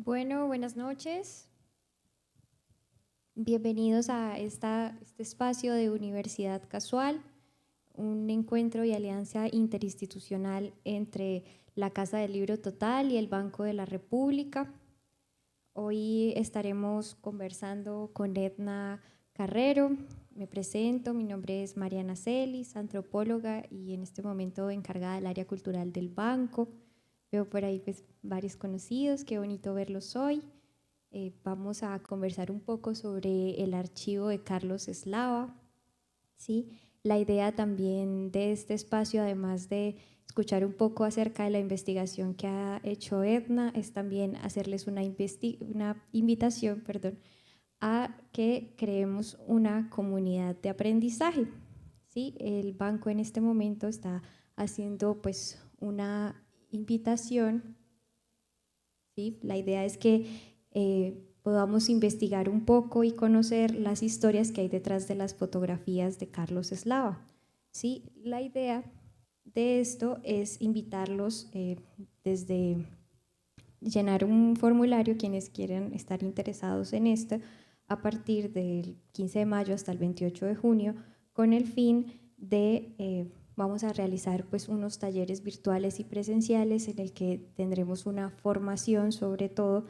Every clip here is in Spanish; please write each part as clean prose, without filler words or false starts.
Bueno, buenas noches. Bienvenidos a este espacio de Universidad Casual, un encuentro y alianza interinstitucional entre la Casa del Libro Total y el Banco de la República. Hoy estaremos conversando con Edna Carrero. Me presento, mi nombre es Mariana Celis, antropóloga y en este momento encargada del área cultural del banco. Veo por ahí pues varios conocidos, qué bonito verlos hoy. Vamos a conversar un poco sobre el archivo de Carlos Eslava, ¿sí? La idea también de este espacio, además de escuchar un poco acerca de la investigación que ha hecho Edna, es también hacerles una invitación, a que creemos una comunidad de aprendizaje, ¿sí? El banco en este momento está haciendo pues una invitación, ¿sí? La idea es que podamos investigar un poco y conocer las historias que hay detrás de las fotografías de Carlos Eslava, ¿sí? La idea de esto es invitarlos desde llenar un formulario, quienes quieran estar interesados en esto, a partir del 15 de mayo hasta el 28 de junio, con el fin de vamos a realizar pues unos talleres virtuales y presenciales en el que tendremos una formación sobre todo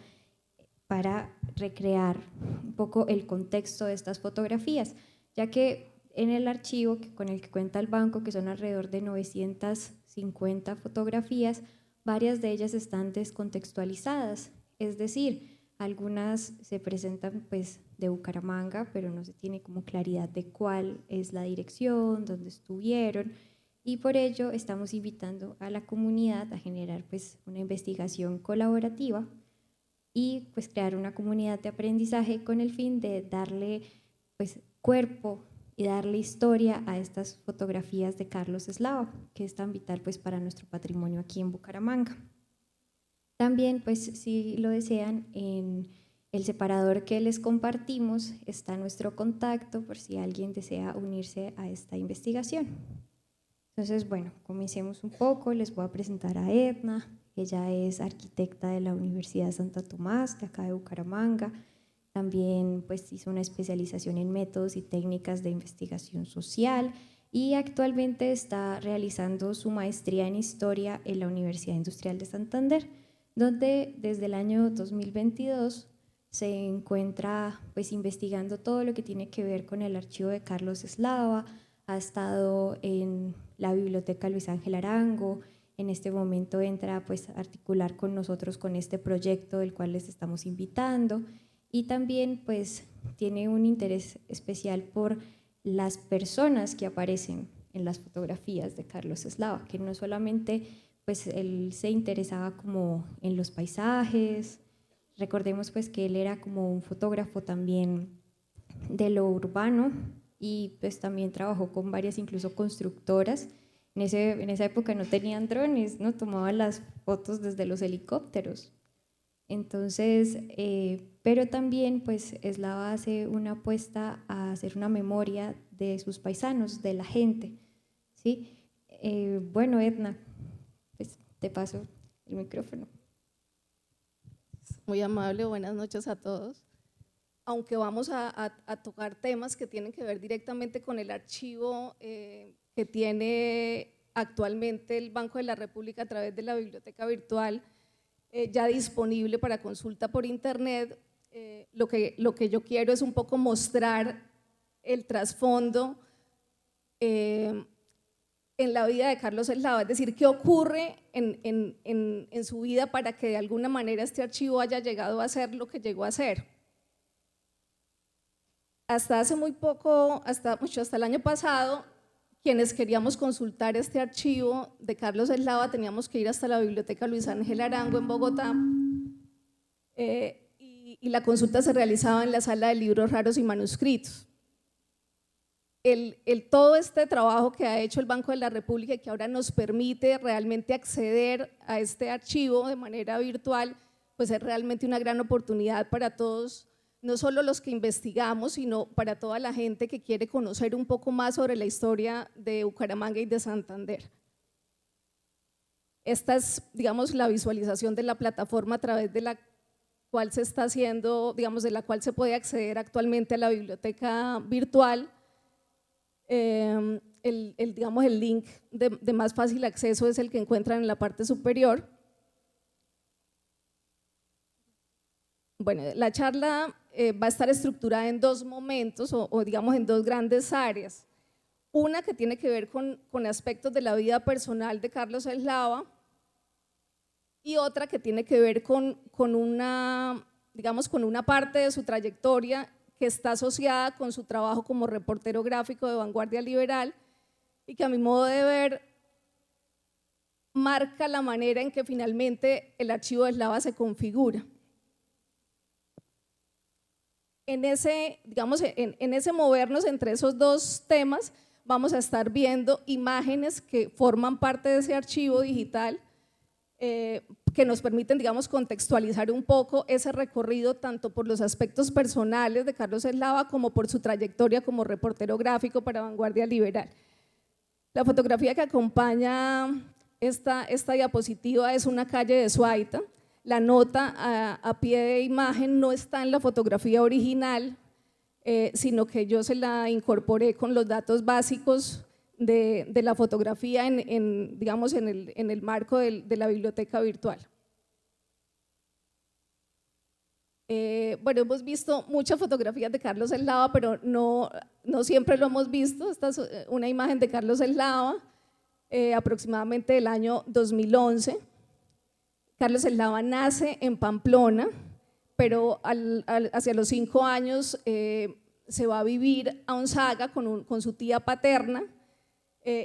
para recrear un poco el contexto de estas fotografías, ya que en el archivo con el que cuenta el banco, que son alrededor de 950 fotografías, varias de ellas están descontextualizadas, es decir, algunas se presentan pues de Bucaramanga, pero no se tiene como claridad de cuál es la dirección, dónde estuvieron, y por ello estamos invitando a la comunidad a generar pues una investigación colaborativa y pues crear una comunidad de aprendizaje con el fin de darle pues cuerpo y darle historia a estas fotografías de Carlos Eslava, que es tan vital pues para nuestro patrimonio aquí en Bucaramanga. También pues si lo desean, en el separador que les compartimos está nuestro contacto por si alguien desea unirse a esta investigación. Entonces, bueno, comencemos un poco. Les voy a presentar a Edna. Ella es arquitecta de la Universidad Santo Tomás, de acá de Bucaramanga. También pues, hizo una especialización en métodos y técnicas de investigación social y actualmente está realizando su maestría en Historia en la Universidad Industrial de Santander, donde desde el año 2022 se encuentra pues, investigando todo lo que tiene que ver con el archivo de Carlos Eslava. Ha estado en la Biblioteca Luis Ángel Arango, en este momento entra pues, a articular con nosotros con este proyecto del cual les estamos invitando y también pues, tiene un interés especial por las personas que aparecen en las fotografías de Carlos Eslava, que no solamente pues, él se interesaba como en los paisajes, recordemos pues, que él era como un fotógrafo también de lo urbano, y pues también trabajó con varias incluso constructoras. En esa época no tenían drones, ¿no? Tomaban las fotos desde los helicópteros. Entonces, pero también pues Eslava hace una apuesta a hacer una memoria de sus paisanos, de la gente, ¿sí? Bueno, Edna, pues te paso el micrófono. Muy amable, buenas noches a todos. Aunque vamos a tocar temas que tienen que ver directamente con el archivo que tiene actualmente el Banco de la República a través de la biblioteca virtual ya disponible para consulta por internet, lo que yo quiero es un poco mostrar el trasfondo en la vida de Carlos Eslava, es decir, qué ocurre en su vida para que de alguna manera este archivo haya llegado a ser lo que llegó a ser. Hasta hace muy poco, hasta el año pasado, quienes queríamos consultar este archivo de Carlos Eslava teníamos que ir hasta la Biblioteca Luis Ángel Arango en Bogotá y la consulta se realizaba en la sala de libros raros y manuscritos. Todo este trabajo que ha hecho el Banco de la República y que ahora nos permite realmente acceder a este archivo de manera virtual, pues es realmente una gran oportunidad para todos, no solo los que investigamos, sino para toda la gente que quiere conocer un poco más sobre la historia de Bucaramanga y de Santander. Esta es, digamos, la visualización de la plataforma a través de la cual se está haciendo, digamos, de la cual se puede acceder actualmente a la biblioteca virtual. Digamos, el link de más fácil acceso es el que encuentran en la parte superior. Bueno, la charla va a estar estructurada en dos momentos o digamos en dos grandes áreas. Una que tiene que ver con aspectos de la vida personal de Carlos Eslava y otra que tiene que ver con una parte de su trayectoria que está asociada con su trabajo como reportero gráfico de Vanguardia Liberal y que a mi modo de ver marca la manera en que finalmente el archivo de Eslava se configura. En ese movernos entre esos dos temas vamos a estar viendo imágenes que forman parte de ese archivo digital que nos permiten, digamos, contextualizar un poco ese recorrido tanto por los aspectos personales de Carlos Eslava como por su trayectoria como reportero gráfico para Vanguardia Liberal. La fotografía que acompaña esta diapositiva es una calle de Suaita. La nota a pie de imagen no está en la fotografía original, sino que yo se la incorporé con los datos básicos de la fotografía digamos, en el marco de la biblioteca virtual. Bueno, hemos visto muchas fotografías de Carlos Eslava, pero no siempre lo hemos visto. Esta es una imagen de Carlos Eslava, aproximadamente del año 2011. Carlos Eslava nace en Pamplona, pero hacia los 5 años se va a vivir a Onzaga con su tía paterna,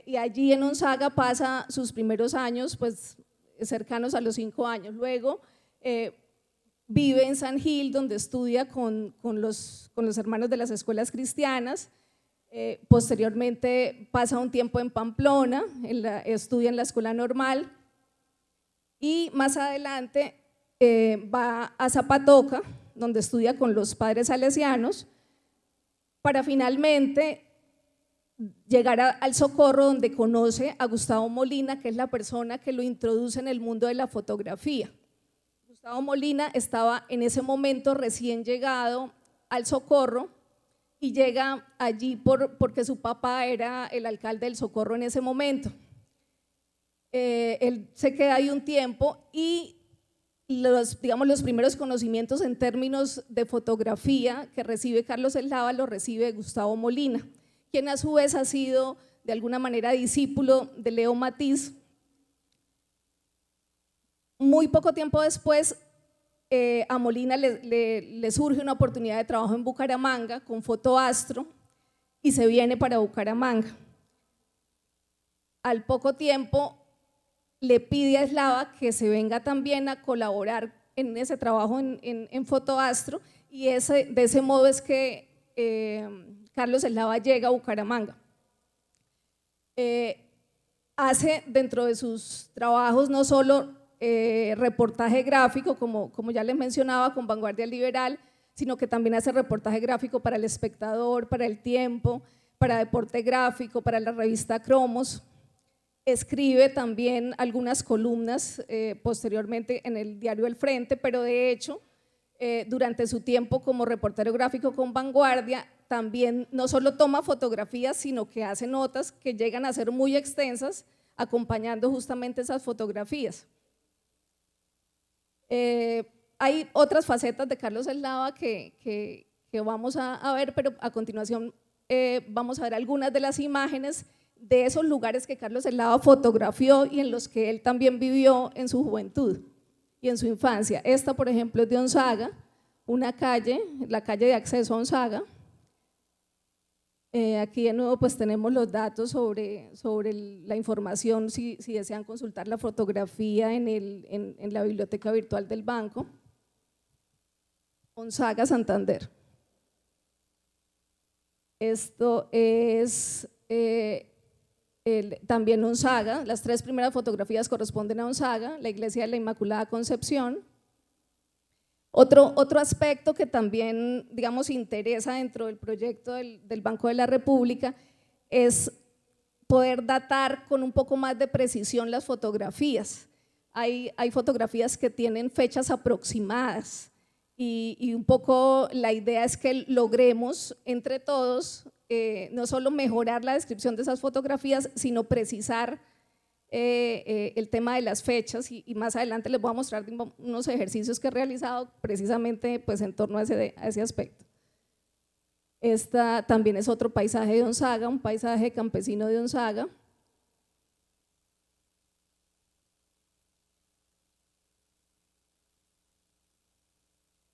y allí en Onzaga pasa sus primeros años pues, cercanos a los 5 años. Luego vive en San Gil, donde estudia con los hermanos de las escuelas cristianas. Posteriormente pasa un tiempo en Pamplona, estudia en la escuela normal y más adelante va a Zapatoca, donde estudia con los padres salesianos, para finalmente llegar al Socorro, donde conoce a Gustavo Molina, que es la persona que lo introduce en el mundo de la fotografía. Gustavo Molina estaba en ese momento recién llegado al Socorro y llega allí porque su papá era el alcalde del Socorro en ese momento. Él se queda ahí un tiempo y los primeros conocimientos en términos de fotografía que recibe Carlos Eslava los recibe Gustavo Molina, quien a su vez ha sido de alguna manera discípulo de Leo Matiz. Muy poco tiempo después a Molina le surge una oportunidad de trabajo en Bucaramanga con Fotoastro y se viene para Bucaramanga. Al poco tiempo le pide a Eslava que se venga también a colaborar en ese trabajo en Fotoastro y de ese modo es que Carlos Eslava llega a Bucaramanga. Hace dentro de sus trabajos no solo reportaje gráfico, como ya les mencionaba, con Vanguardia Liberal, sino que también hace reportaje gráfico para El Espectador, para El Tiempo, para Deporte Gráfico, para la revista Cromos. Escribe también algunas columnas posteriormente en el diario El Frente, pero de hecho, durante su tiempo como reportero gráfico con Vanguardia, también no solo toma fotografías, sino que hace notas que llegan a ser muy extensas, acompañando justamente esas fotografías. Hay otras facetas de Carlos Eslava que vamos a ver, pero a continuación vamos a ver algunas de las imágenes de esos lugares que Carlos Eslava fotografió y en los que él también vivió en su juventud y en su infancia. Esta, por ejemplo, es de Onzaga, una calle, la calle de acceso a Onzaga. Aquí de nuevo pues tenemos los datos sobre la información si desean consultar la fotografía en la biblioteca virtual del banco. Onzaga, Santander. Esto es también Onzaga, las 3 primeras fotografías corresponden a Onzaga, la iglesia de la Inmaculada Concepción. Otro aspecto que también, digamos, interesa dentro del proyecto del Banco de la República es poder datar con un poco más de precisión las fotografías. Hay fotografías que tienen fechas aproximadas y un poco la idea es que logremos entre todos no solo mejorar la descripción de esas fotografías, sino precisar el tema de las fechas y más adelante les voy a mostrar unos ejercicios que he realizado precisamente pues, en torno a ese aspecto. Esta también es otro paisaje de Gonzaga, un paisaje campesino de Gonzaga.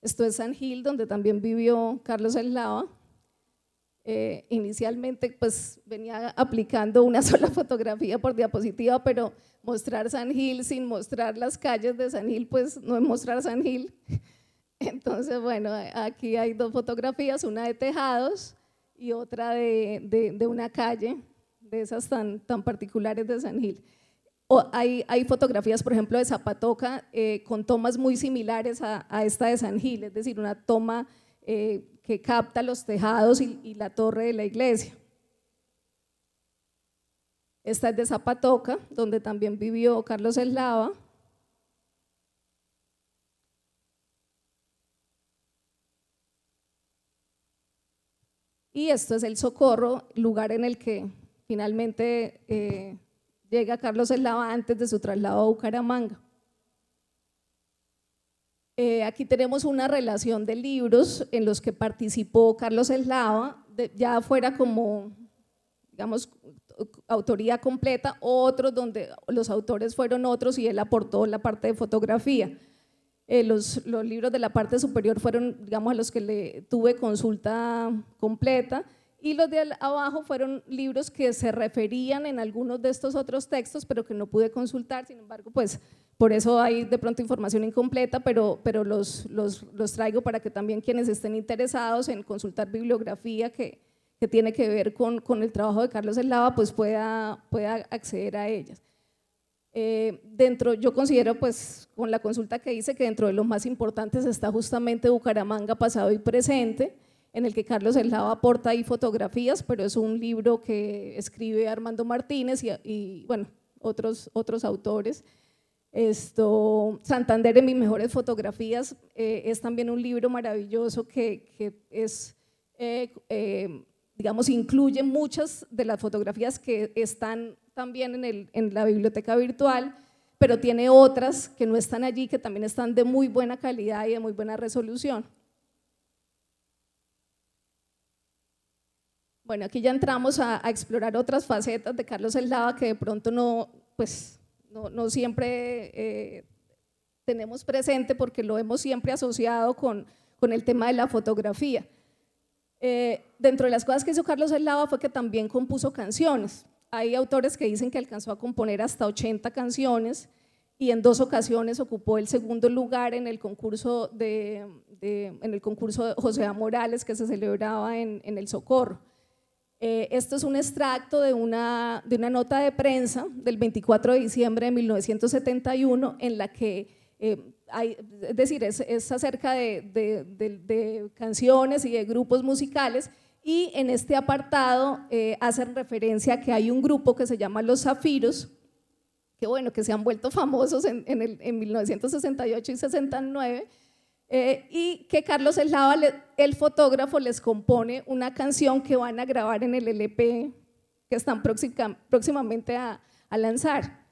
Esto es San Gil, donde también vivió Carlos Eslava. Inicialmente pues venía aplicando una sola fotografía por diapositiva, pero mostrar San Gil sin mostrar las calles de San Gil, pues no es mostrar San Gil. Entonces, bueno, aquí hay dos fotografías, una de tejados y otra de una calle, de esas tan particulares de San Gil. Hay fotografías, por ejemplo, de Zapatoca con tomas muy similares a esta de San Gil, es decir, una toma que capta los tejados y la torre de la iglesia. Esta es de Zapatoca, donde también vivió Carlos Eslava. Y esto es el Socorro, lugar en el que finalmente llega Carlos Eslava antes de su traslado a Bucaramanga. Aquí tenemos una relación de libros en los que participó Carlos Eslava, ya fuera como, digamos, autoría completa, otros donde los autores fueron otros y él aportó la parte de fotografía. Los libros de la parte superior fueron, digamos, a los que le tuve consulta completa, y los de abajo fueron libros que se referían en algunos de estos otros textos, pero que no pude consultar. Sin embargo, pues por eso hay de pronto información incompleta, pero los traigo para que también quienes estén interesados en consultar bibliografía que tiene que ver con el trabajo de Carlos Eslava, pues pueda acceder a ellas. Yo considero, pues, con la consulta que hice, que dentro de los más importantes está justamente Bucaramanga, pasado y presente, en el que Carlos Eslava aporta ahí fotografías, pero es un libro que escribe Armando Martínez y bueno, otros autores. Santander en mis mejores fotografías es también un libro maravilloso que es, digamos, incluye muchas de las fotografías que están también en la biblioteca virtual, pero tiene otras que no están allí, que también están de muy buena calidad y de muy buena resolución. Bueno, aquí ya entramos a explorar otras facetas de Carlos Eslava que de pronto no siempre tenemos presente, porque lo hemos siempre asociado con el tema de la fotografía. Dentro de las cosas que hizo Carlos Eslava fue que también compuso canciones. Hay autores que dicen que alcanzó a componer hasta 80 canciones y en 2 ocasiones ocupó el segundo lugar en el concurso de José A. Morales, que se celebraba en el Socorro. Esto es un extracto de una nota de prensa del 24 de diciembre de 1971 en la que es decir, es acerca de canciones y de grupos musicales, y en este apartado hacen referencia a que hay un grupo que se llama Los Zafiros, que bueno, que se han vuelto famosos en 1968 y 69, y que Carlos Eslava, el fotógrafo, les compone una canción que van a grabar en el LP que están próximamente a lanzar.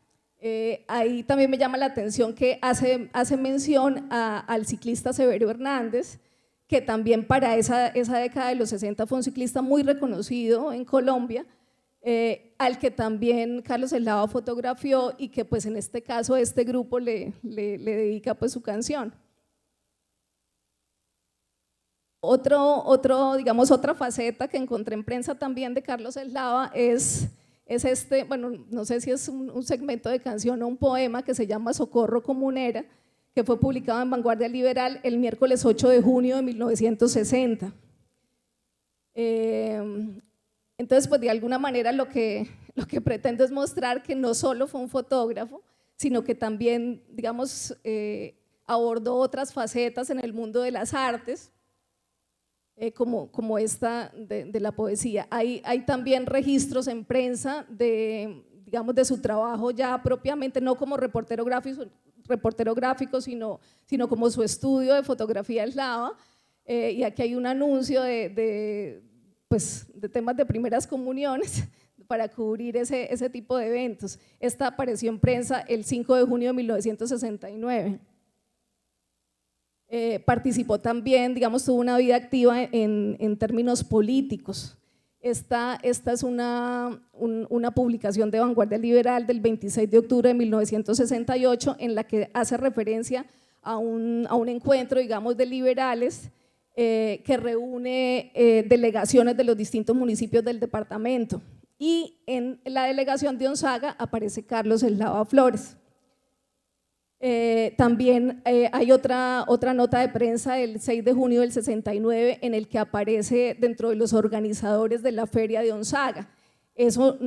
Ahí también me llama la atención que hace mención al ciclista Severo Hernández, que también para esa década de los 60 fue un ciclista muy reconocido en Colombia, al que también Carlos Eslava fotografió y que pues en este caso este grupo le dedica pues su canción. Digamos, otra faceta que encontré en prensa también de Carlos Eslava es bueno, no sé si es un segmento de canción o un poema que se llama Socorro Comunera, que fue publicado en Vanguardia Liberal el miércoles 8 de junio de 1960. Entonces, pues de alguna manera lo que pretendo es mostrar que no solo fue un fotógrafo, sino que también, digamos, abordó otras facetas en el mundo de las artes, como esta de la poesía. Hay también registros en prensa digamos, de su trabajo ya propiamente, no como reportero reportero gráfico, sino como su estudio de fotografía eslava. Y aquí hay un anuncio de temas de primeras comuniones para cubrir ese tipo de eventos. Esta apareció en prensa el 5 de junio de 1969. Participó también, digamos, tuvo una vida activa en términos políticos. Esta es una publicación de Vanguardia Liberal del 26 de octubre de 1968 en la que hace referencia a un encuentro, digamos, de liberales que reúne delegaciones de los distintos municipios del departamento, y en la delegación de Onzaga aparece Carlos Eslava Flores. También hay otra nota de prensa del 6 de junio del 69 en el que aparece dentro de los organizadores de la feria de Onzaga. Eso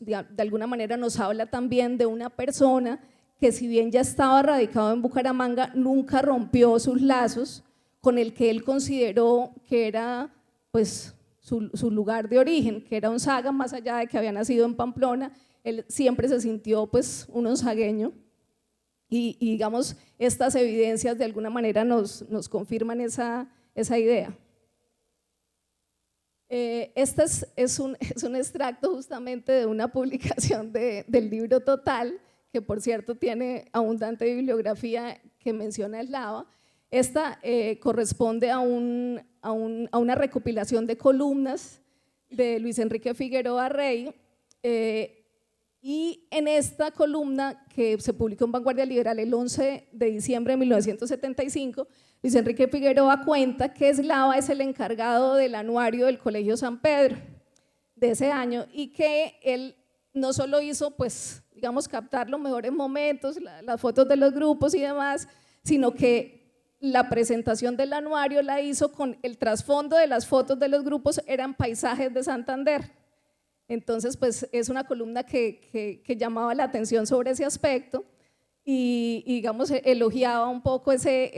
de alguna manera nos habla también de una persona que, si bien ya estaba radicado en Bucaramanga, nunca rompió sus lazos con el que él consideró que era pues su lugar de origen, que era Onzaga. Más allá de que había nacido en Pamplona, él siempre se sintió pues un onzagueño. Y digamos, estas evidencias de alguna manera nos confirman esa idea. Este es un extracto justamente de una publicación del libro Total, que por cierto tiene abundante bibliografía que menciona Eslava. Esta corresponde a una recopilación de columnas de Luis Enrique Figueroa Rey, y en esta columna, que se publicó en Vanguardia Liberal el 11 de diciembre de 1975, Luis Enrique Figueroa cuenta que Eslava es el encargado del anuario del Colegio San Pedro de ese año, y que él no solo hizo, pues, digamos, captar los mejores momentos, las fotos de los grupos y demás, sino que la presentación del anuario la hizo con el trasfondo de las fotos de los grupos, eran paisajes de Santander. Entonces, pues es una columna que llamaba la atención sobre ese aspecto y digamos, elogiaba un poco ese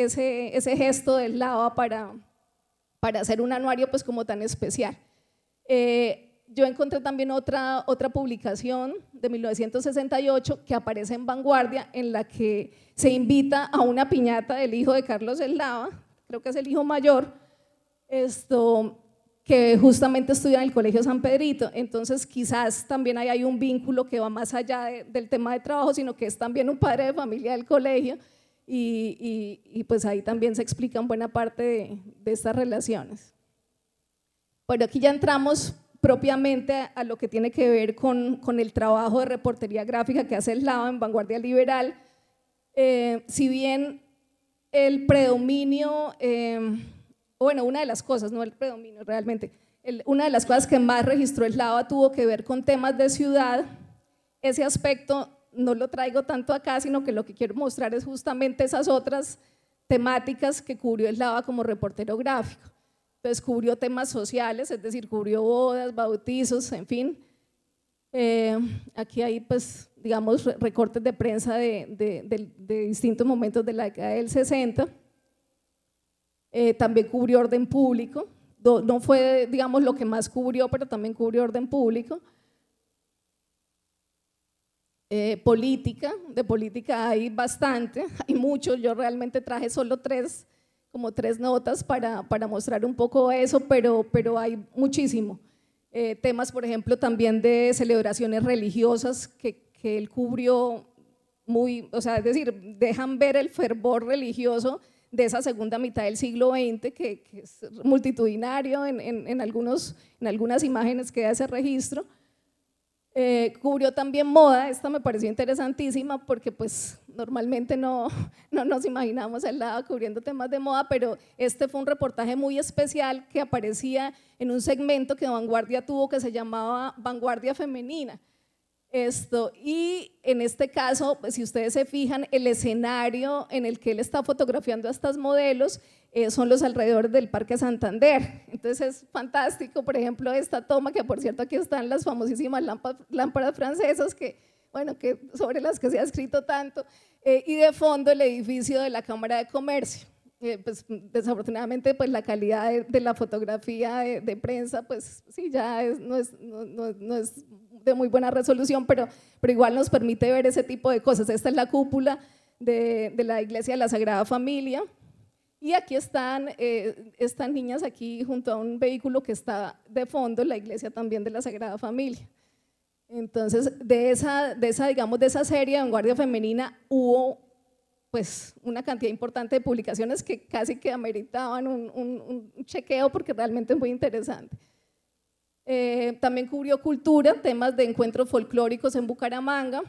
gesto de Eslava para hacer un anuario pues como tan especial. Yo encontré también otra publicación de 1968 que aparece en Vanguardia, en la que se invita a una piñata del hijo de Carlos Eslava, creo que es el hijo mayor, que justamente estudia en el Colegio San Pedrito. Entonces quizás también hay un vínculo que va más allá del tema de trabajo, sino que es también un padre de familia del colegio, y pues ahí también se explican buena parte de estas relaciones. Bueno, aquí ya entramos propiamente a lo que tiene que ver con el trabajo de reportería gráfica que hace Eslava en Vanguardia Liberal. Si bien el predominio, bueno, una de las cosas, no el predominio realmente, una de las cosas que más registró Eslava tuvo que ver con temas de ciudad. Ese aspecto no lo traigo tanto acá, sino que lo que quiero mostrar es justamente esas otras temáticas que cubrió Eslava como reportero gráfico. Entonces cubrió temas sociales, es decir, cubrió bodas, bautizos, en fin. Aquí hay, pues, digamos, recortes de prensa de distintos momentos de la década del 60. También cubrió orden público, no fue, digamos, lo que más cubrió, pero también cubrió orden público. De política hay bastante, hay mucho. Yo realmente traje solo tres notas para mostrar un poco eso, pero hay muchísimo. Temas, por ejemplo, también de celebraciones religiosas que él cubrió muy, o sea, es decir, dejan ver el fervor religioso de esa segunda mitad del siglo XX, que es multitudinario en algunas imágenes que da ese registro. Cubrió también moda. Esta me pareció interesantísima porque pues normalmente no nos imaginamos a Eslava cubriendo temas de moda, pero este fue un reportaje muy especial que aparecía en un segmento que Vanguardia tuvo que se llamaba Vanguardia Femenina. Y en este caso, pues, si ustedes se fijan, el escenario en el que él está fotografiando a estas modelos son los alrededores del Parque Santander. Entonces es fantástico, por ejemplo, esta toma, que por cierto aquí están las famosísimas lámparas francesas, que sobre las que se ha escrito tanto, y de fondo el edificio de la Cámara de Comercio. Pues desafortunadamente pues la calidad de la fotografía de prensa pues sí ya no es de muy buena resolución, pero igual nos permite ver ese tipo de cosas. Esta es la cúpula de la Iglesia de la Sagrada Familia. Y aquí están estas niñas aquí junto a un vehículo que está de fondo, la iglesia también de la Sagrada Familia. Entonces, de esa serie de vanguardia femenina hubo pues una cantidad importante de publicaciones que casi que ameritaban un chequeo porque realmente es muy interesante. También cubrió cultura, temas de encuentros folclóricos en Bucaramanga.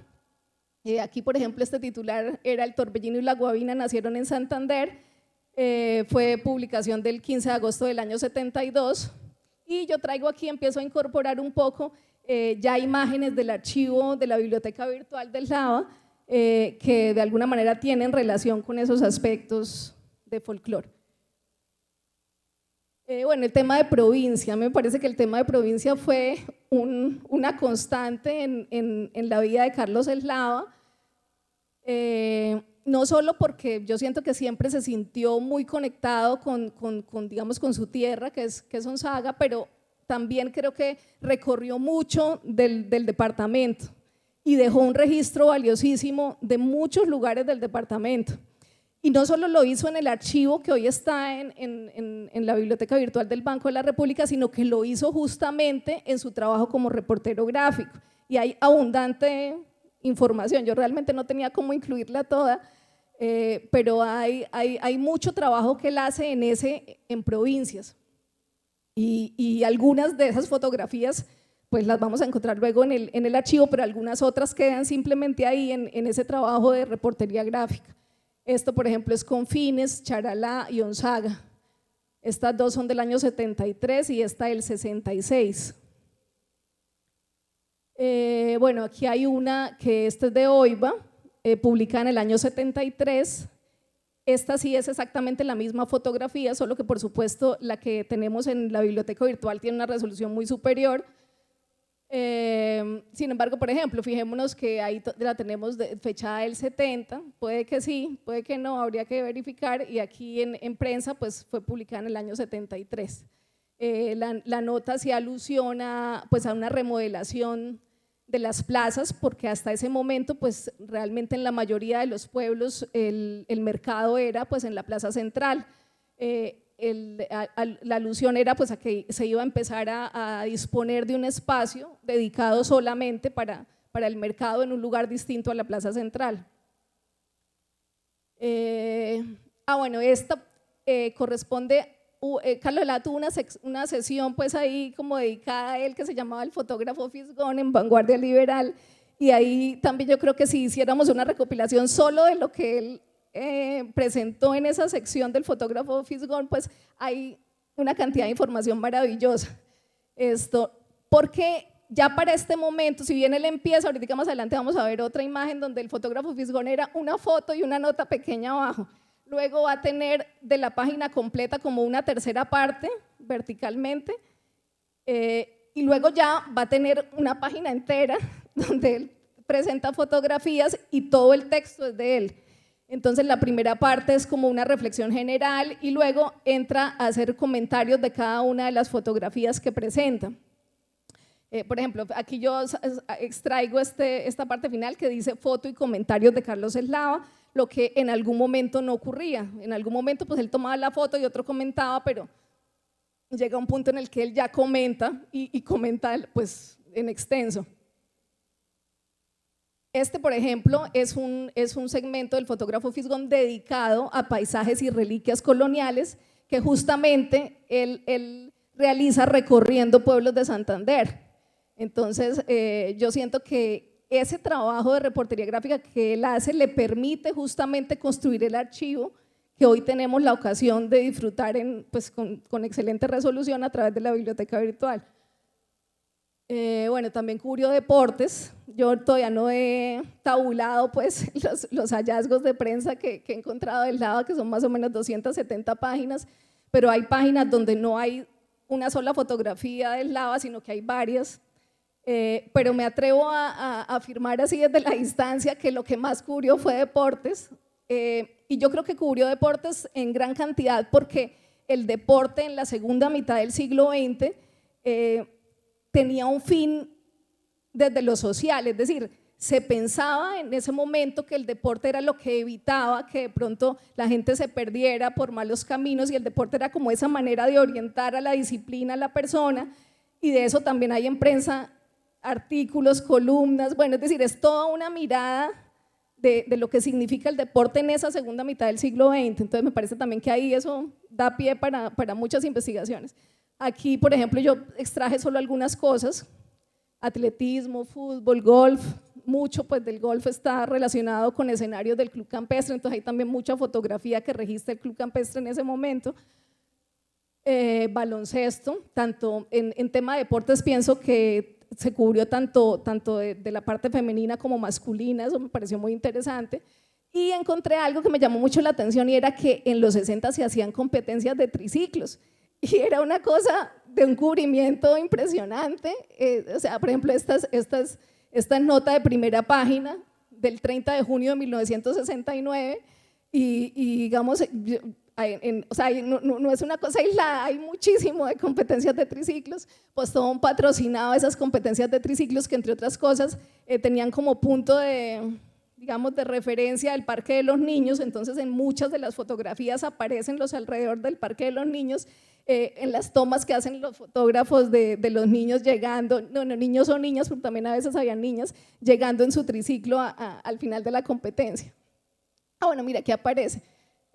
Aquí, por ejemplo, este titular era El Torbellino y la Guabina nacieron en Santander. Fue publicación del 15 de agosto del año 72 y yo traigo aquí, empiezo a incorporar un poco ya imágenes del archivo de la biblioteca virtual del LAVA que de alguna manera tienen relación con esos aspectos de folclore. Bueno, el tema de provincia, me parece que el tema de provincia fue una constante en la vida de Carlos Eslava. No solo porque yo siento que siempre se sintió muy conectado digamos, con su tierra, que es Sonsaga, pero también creo que recorrió mucho del departamento y dejó un registro valiosísimo de muchos lugares del departamento. Y no solo lo hizo en el archivo que hoy está en la Biblioteca Virtual del Banco de la República, sino que lo hizo justamente en su trabajo como reportero gráfico. Y hay abundante información, yo realmente no tenía cómo incluirla toda, pero hay mucho trabajo que él hace en provincias y algunas de esas fotografías pues las vamos a encontrar luego en el archivo, pero algunas otras quedan simplemente ahí en ese trabajo de reportería gráfica. Esto, por ejemplo, es Confines, Charalá y Onzaga. Estas dos son del año 73 y esta del 66. Bueno, aquí hay una que esta es de Oiva, publicada en el año 73. Esta sí es exactamente la misma fotografía, solo que por supuesto la que tenemos en la biblioteca virtual tiene una resolución muy superior. Sin embargo, por ejemplo, fijémonos que ahí la tenemos fechada del 70, puede que sí, puede que no, habría que verificar, y aquí en prensa pues fue publicada en el año 73. La nota sí alusiona pues a una remodelación de las plazas, porque hasta ese momento pues realmente en la mayoría de los pueblos el mercado era pues en la plaza central. La alusión era pues a que se iba a empezar a disponer de un espacio dedicado solamente para el mercado en un lugar distinto a la plaza central. Bueno, esta corresponde, Carlos Eslava tuvo una sesión pues ahí como dedicada a él que se llamaba El fotógrafo Fisgón en Vanguardia Liberal, y ahí también yo creo que si hiciéramos una recopilación solo de lo que él presentó en esa sección del fotógrafo Fisgón, pues hay una cantidad de información maravillosa. Porque ya para este momento, si bien él empieza, ahorita más adelante vamos a ver otra imagen donde el fotógrafo Fisgón era una foto y una nota pequeña abajo, luego va a tener de la página completa como una tercera parte verticalmente, y luego ya va a tener una página entera donde él presenta fotografías y todo el texto es de él. Entonces la primera parte es como una reflexión general y luego entra a hacer comentarios de cada una de las fotografías que presenta. Por ejemplo, aquí yo extraigo esta parte final que dice foto y comentarios de Carlos Eslava, lo que en algún momento no ocurría. En algún momento pues él tomaba la foto y otro comentaba, pero llega un punto en el que él ya comenta y comenta pues en extenso. Este, por ejemplo, es un segmento del fotógrafo Fisgón dedicado a paisajes y reliquias coloniales que justamente él realiza recorriendo pueblos de Santander. Entonces, yo siento que ese trabajo de reportería gráfica que él hace le permite justamente construir el archivo que hoy tenemos la ocasión de disfrutar pues, con excelente resolución a través de la biblioteca virtual. Bueno, también cubrió deportes. Yo todavía no he tabulado pues, los hallazgos de prensa que he encontrado del Eslava, que son más o menos 270 páginas, pero hay páginas donde no hay una sola fotografía del Eslava, sino que hay varias. Pero me atrevo a afirmar así desde la distancia que lo que más cubrió fue deportes, y yo creo que cubrió deportes en gran cantidad porque el deporte en la segunda mitad del siglo XX tenía un fin desde lo social, es decir, se pensaba en ese momento que el deporte era lo que evitaba que de pronto la gente se perdiera por malos caminos, y el deporte era como esa manera de orientar a la disciplina a la persona, y de eso también hay en prensa artículos, columnas, bueno, es decir, es toda una mirada de lo que significa el deporte en esa segunda mitad del siglo XX. Entonces me parece también que ahí eso da pie para muchas investigaciones. Aquí, por ejemplo, yo extraje solo algunas cosas: atletismo, fútbol, golf. Mucho pues del golf está relacionado con escenarios del club campestre, entonces hay también mucha fotografía que registra el club campestre en ese momento. Baloncesto, tanto en tema de deportes pienso que se cubrió tanto de la parte femenina como masculina, eso me pareció muy interesante. Y encontré algo que me llamó mucho la atención, y era que en los 60 se hacían competencias de triciclos, y era una cosa de un cubrimiento impresionante. O sea, por ejemplo, esta nota de primera página del 30 de junio de 1969, y digamos, o sea, no es una cosa aislada, hay muchísimo de competencias de triciclos. Postobón patrocinaba esas competencias de triciclos que, entre otras cosas, tenían como punto digamos, de referencia el Parque de los Niños. Entonces en muchas de las fotografías aparecen los alrededor del Parque de los Niños, en las tomas que hacen los fotógrafos de los niños llegando, no, niños o niñas, pero también a veces habían niñas llegando en su triciclo al final de la competencia. Bueno, mira, aquí aparece.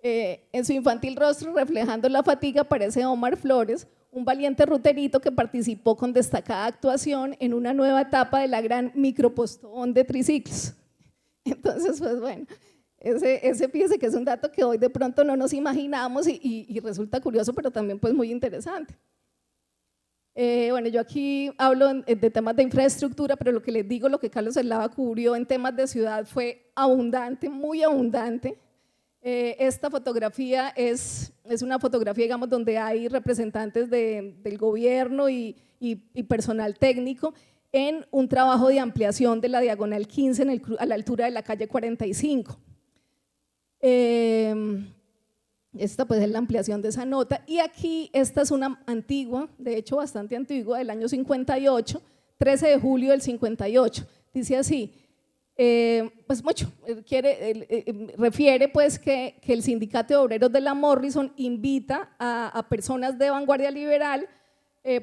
En su infantil rostro, reflejando la fatiga, aparece Omar Flores, un valiente ruterito que participó con destacada actuación en una nueva etapa de la gran micropostobón de triciclos. Entonces, pues bueno, ese fíjese que es un dato que hoy de pronto no nos imaginamos, y resulta curioso, pero también pues muy interesante. Bueno, yo aquí hablo de temas de infraestructura, pero lo que les digo, lo que Carlos Eslava cubrió en temas de ciudad fue abundante, muy abundante. Esta fotografía es una fotografía, digamos, donde hay representantes del gobierno y personal técnico en un trabajo de ampliación de la diagonal 15 a la altura de la calle 45. Esta pues es la ampliación de esa nota, y aquí esta es una antigua, de hecho bastante antigua, del año 58, 13 de julio del 58, dice así. Pues mucho, refiere pues que el Sindicato de Obreros de la Morrison invita a personas de vanguardia liberal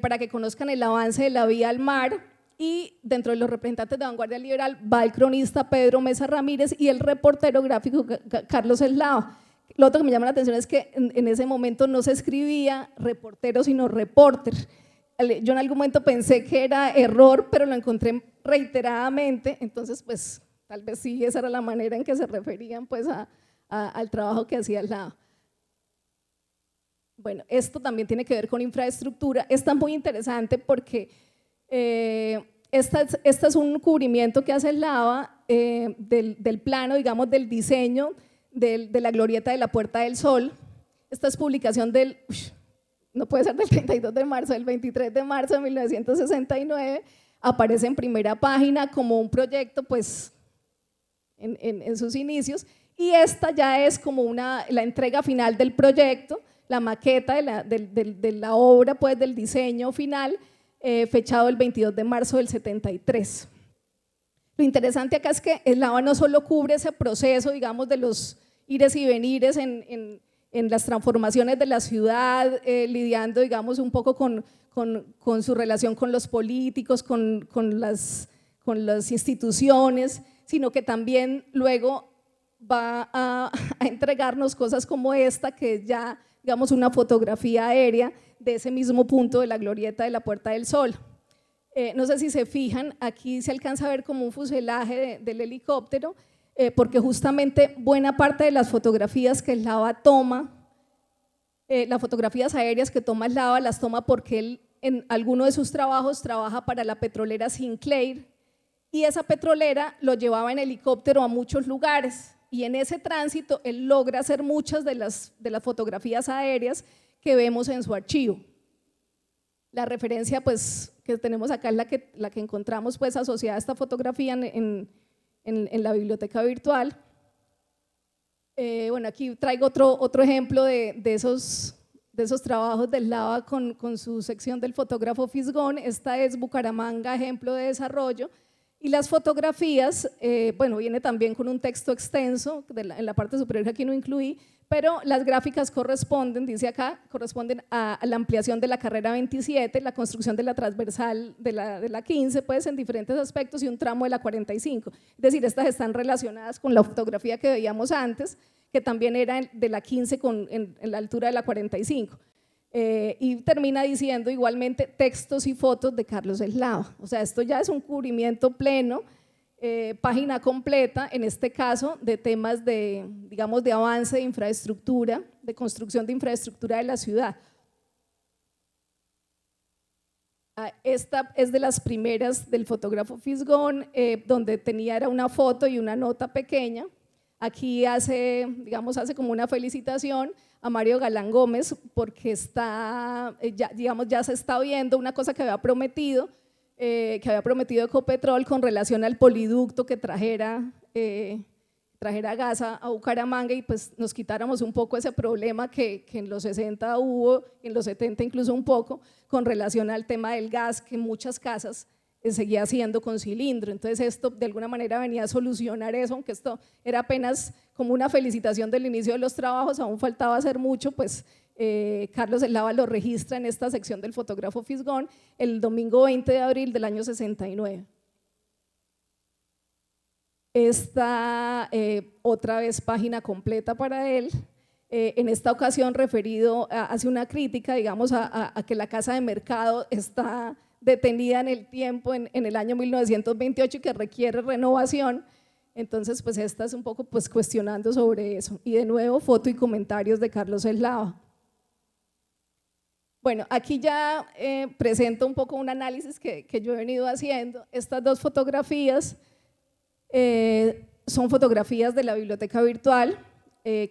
para que conozcan el avance de la vía al mar, y dentro de los representantes de vanguardia liberal va el cronista Pedro Mesa Ramírez y el reportero gráfico Carlos Eslava. Lo otro que me llama la atención es que en ese momento no se escribía reportero sino reporter. Yo en algún momento pensé que era error, pero lo encontré reiteradamente, entonces pues tal vez sí, esa era la manera en que se referían pues al trabajo que hacía Eslava. Bueno, esto también tiene que ver con infraestructura. Está muy interesante porque este es un cubrimiento que hace Eslava del plano, digamos, del diseño de la glorieta de la Puerta del Sol. Esta es publicación no puede ser del 32 de marzo, del 23 de marzo de 1969, aparece en primera página como un proyecto pues en sus inicios, y esta ya es como la entrega final del proyecto, la maqueta de la obra pues del diseño final, fechado el 22 de marzo del 73. Lo interesante acá es que Eslava no solo cubre ese proceso, digamos, de los ires y venires en las transformaciones de la ciudad, lidiando, digamos, un poco con su relación con los políticos, con las instituciones, sino que también luego va a entregarnos cosas como esta, que es ya, digamos, una fotografía aérea de ese mismo punto de la glorieta de la Puerta del Sol. No sé si se fijan, aquí se alcanza a ver como un fuselaje del helicóptero, porque justamente buena parte de las fotografías que Eslava toma, las fotografías aéreas que toma Eslava, las toma porque él en alguno de sus trabajos trabaja para la petrolera Sinclair, y esa petrolera lo llevaba en helicóptero a muchos lugares, y en ese tránsito él logra hacer muchas de las fotografías aéreas que vemos en su archivo. La referencia pues que tenemos acá es la que encontramos pues asociada a esta fotografía en la biblioteca virtual. Bueno, aquí traigo otro ejemplo de esos trabajos de Eslava con su sección del fotógrafo Fisgón. Esta es Bucaramanga, ejemplo de desarrollo. Y las fotografías, bueno, viene también con un texto extenso, en la parte superior que aquí no incluí, pero las gráficas corresponden, dice acá, corresponden a la ampliación de la carrera 27, la construcción de la transversal de la 15, pues en diferentes aspectos, y un tramo de la 45. Es decir, estas están relacionadas con la fotografía que veíamos antes, que también era de la 15 en la altura de la 45. Y termina diciendo igualmente textos y fotos de Carlos Eslava. O sea, esto ya es un cubrimiento pleno, página completa, en este caso, de temas de, digamos, de avance de infraestructura, de construcción de infraestructura de la ciudad. Esta es de las primeras del fotógrafo Fisgón, donde era una foto y una nota pequeña. Aquí hace como una felicitación a Mario Galán Gómez porque ya se está viendo una cosa que había prometido Ecopetrol con relación al poliducto que trajera gas a Bucaramanga, y pues nos quitáramos un poco ese problema que en los 60 hubo, en los 70 incluso un poco, con relación al tema del gas, que en muchas casas seguía siendo con cilindro. Entonces esto de alguna manera venía a solucionar eso, aunque esto era apenas como una felicitación del inicio de los trabajos, aún faltaba hacer mucho, pues Carlos Eslava lo registra en esta sección del fotógrafo Fisgón el domingo 20 de abril del año 69. Esta otra vez página completa para él, en esta ocasión hace una crítica, digamos, a que la casa de mercado está detenida en el tiempo en el año 1928 y que requiere renovación. Entonces, pues esta es un poco pues cuestionando sobre eso. Y de nuevo, foto y comentarios de Carlos Eslava. Bueno, aquí ya presento un poco un análisis que yo he venido haciendo. Estas dos fotografías son fotografías de la biblioteca virtual.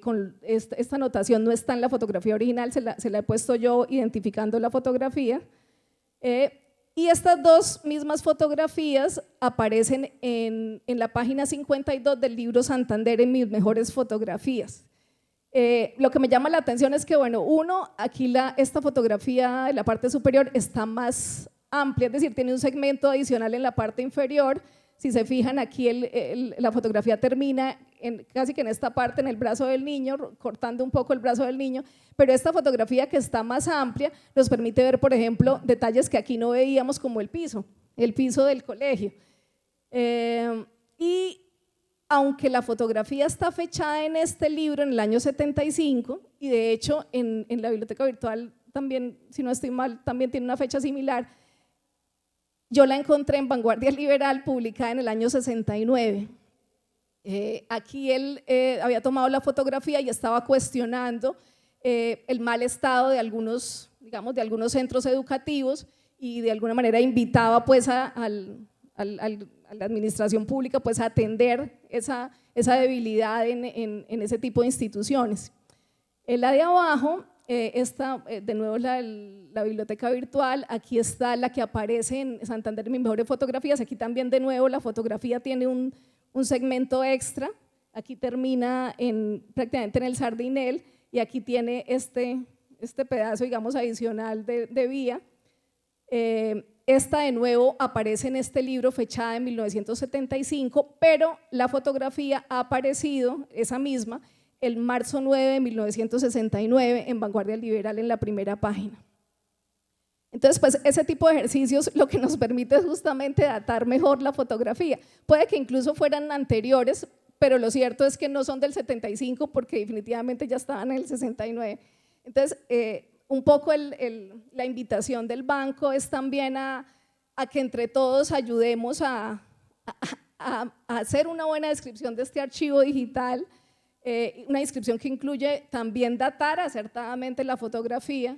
Con esta anotación no está en la fotografía original, se la he puesto yo identificando la fotografía. Y estas dos mismas fotografías aparecen en la página 52 del libro Santander en mis mejores fotografías. Lo que me llama la atención es que, bueno, aquí esta fotografía en la parte superior está más amplia, es decir, tiene un segmento adicional en la parte inferior. Si se fijan, aquí la fotografía termina casi que en esta parte, en el brazo del niño, cortando un poco el brazo del niño, pero esta fotografía que está más amplia nos permite ver, por ejemplo, detalles que aquí no veíamos, como el piso del colegio. Y aunque la fotografía está fechada en este libro en el año 75, y de hecho en la biblioteca virtual también, si no estoy mal, también tiene una fecha similar, yo la encontré en Vanguardia Liberal, publicada en el año 69. Aquí él había tomado la fotografía y estaba cuestionando el mal estado de algunos centros educativos, y de alguna manera invitaba pues a la administración pública pues a atender esa debilidad en ese tipo de instituciones. En la de abajo, de nuevo la biblioteca virtual, aquí está la que aparece en Santander en mis mejores fotografías. Aquí también de nuevo la fotografía tiene un segmento extra, aquí termina prácticamente en el Sardinel, y aquí tiene este pedazo, digamos, adicional de vía. Esta de nuevo aparece en este libro fechada en 1975, pero la fotografía ha aparecido, esa misma, el marzo 9 de 1969 en Vanguardia Liberal en la primera página. Entonces, pues ese tipo de ejercicios lo que nos permite es justamente datar mejor la fotografía. Puede que incluso fueran anteriores, pero lo cierto es que no son del 75 porque definitivamente ya estaban en el 69. Entonces, un poco la invitación del banco es también a que entre todos ayudemos a hacer una buena descripción de este archivo digital, una descripción que incluye también datar acertadamente la fotografía,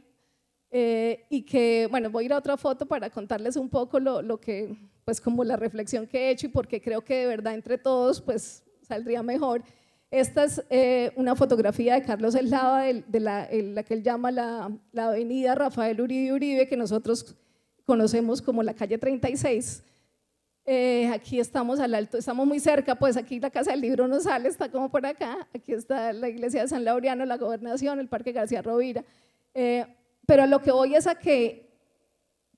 y que, bueno, voy a ir a otra foto para contarles un poco lo que, pues como la reflexión que he hecho y porque creo que de verdad entre todos pues saldría mejor. Esta es una fotografía de Carlos Eslava, de la que él llama la avenida Rafael Uribe Uribe, que nosotros conocemos como la calle 36. Aquí estamos estamos muy cerca, pues aquí la Casa del Libro no sale, está como por acá. Aquí está la iglesia de San Laureano, la Gobernación, el Parque García Rovira. Pero lo que voy es a que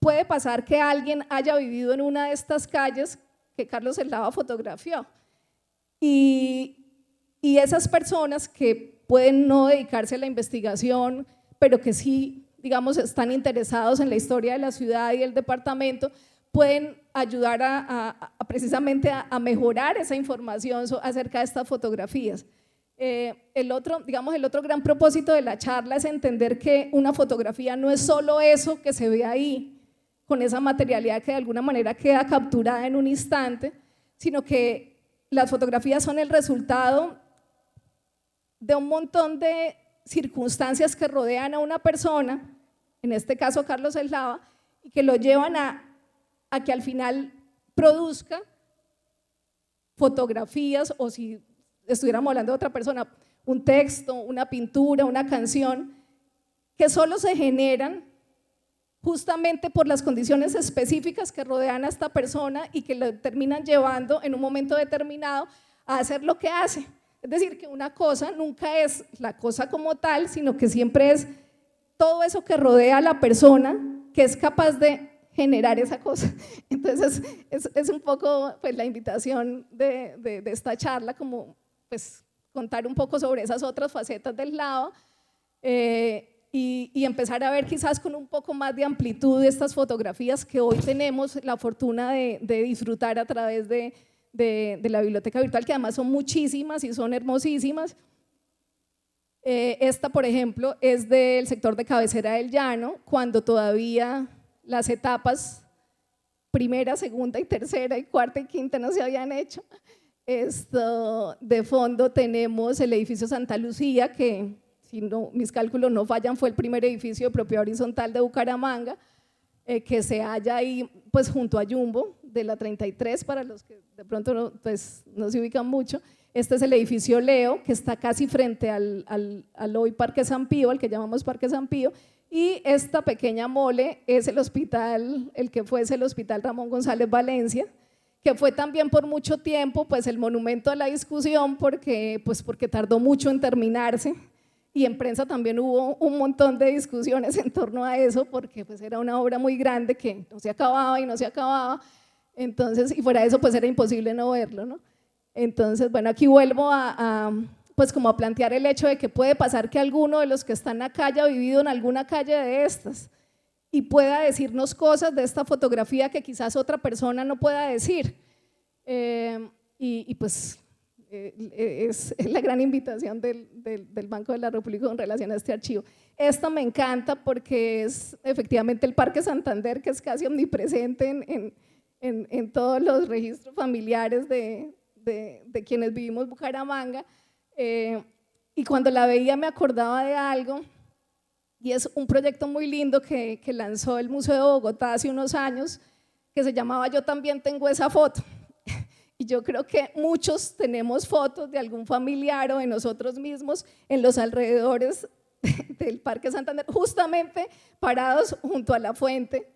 puede pasar que alguien haya vivido en una de estas calles que Carlos Eslava fotografió. Y esas personas que pueden no dedicarse a la investigación, pero que sí, digamos, están interesados en la historia de la ciudad y el departamento, pueden ayudar precisamente a mejorar esa información acerca de estas fotografías. El otro gran propósito de la charla es entender que una fotografía no es solo eso que se ve ahí, con esa materialidad que de alguna manera queda capturada en un instante, sino que las fotografías son el resultado de un montón de circunstancias que rodean a una persona, en este caso Carlos Eslava, y que lo llevan a que al final produzca fotografías, o si estuviéramos hablando de otra persona, un texto, una pintura, una canción, que solo se generan justamente por las condiciones específicas que rodean a esta persona y que lo terminan llevando en un momento determinado a hacer lo que hace. Es decir, que una cosa nunca es la cosa como tal, sino que siempre es todo eso que rodea a la persona que es capaz de generar esa cosa. Entonces es un poco pues, la invitación de esta charla, como pues, contar un poco sobre esas otras facetas del Eslava y empezar a ver quizás con un poco más de amplitud estas fotografías que hoy tenemos la fortuna de disfrutar a través de la biblioteca virtual, que además son muchísimas y son hermosísimas. Esta, por ejemplo, es del sector de Cabecera del Llano, cuando todavía las etapas primera, segunda y tercera y cuarta y quinta no se habían hecho. De fondo tenemos el edificio Santa Lucía, que si no, mis cálculos no fallan, fue el primer edificio de propiedad horizontal de Bucaramanga, que se halla ahí pues, junto a Jumbo, de la 33, para los que de pronto no se ubican mucho. Este es el edificio Leo, que está casi frente al hoy Parque San Pío, al que llamamos Parque San Pío, y esta pequeña mole es el hospital, el que fuese el Hospital Ramón González Valencia, que fue también por mucho tiempo pues, el monumento a la discusión, porque tardó mucho en terminarse, y en prensa también hubo un montón de discusiones en torno a eso, porque pues, era una obra muy grande que no se acababa y no se acababa. Entonces, y fuera de eso pues era imposible no verlo, ¿no? Entonces, bueno, aquí vuelvo pues como a plantear el hecho de que puede pasar que alguno de los que están acá haya vivido en alguna calle de estas y pueda decirnos cosas de esta fotografía que quizás otra persona no pueda decir. Pues es la gran invitación del Banco de la República en relación a este archivo. Esta me encanta porque es efectivamente el Parque Santander, que es casi omnipresente en todos los registros familiares de quienes vivimos Bucaramanga, y cuando la veía me acordaba de algo, y es un proyecto muy lindo que lanzó el Museo de Bogotá hace unos años, que se llamaba Yo también tengo esa foto. Y yo creo que muchos tenemos fotos de algún familiar o de nosotros mismos en los alrededores del Parque Santander, justamente parados junto a la fuente,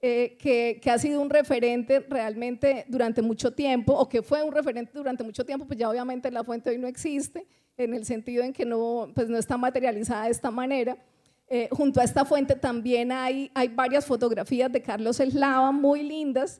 que ha sido un referente realmente durante mucho tiempo, o que fue un referente durante mucho tiempo, pues ya obviamente la fuente hoy no existe, en el sentido en que no está materializada de esta manera. Junto a esta fuente también hay varias fotografías de Carlos Eslava muy lindas,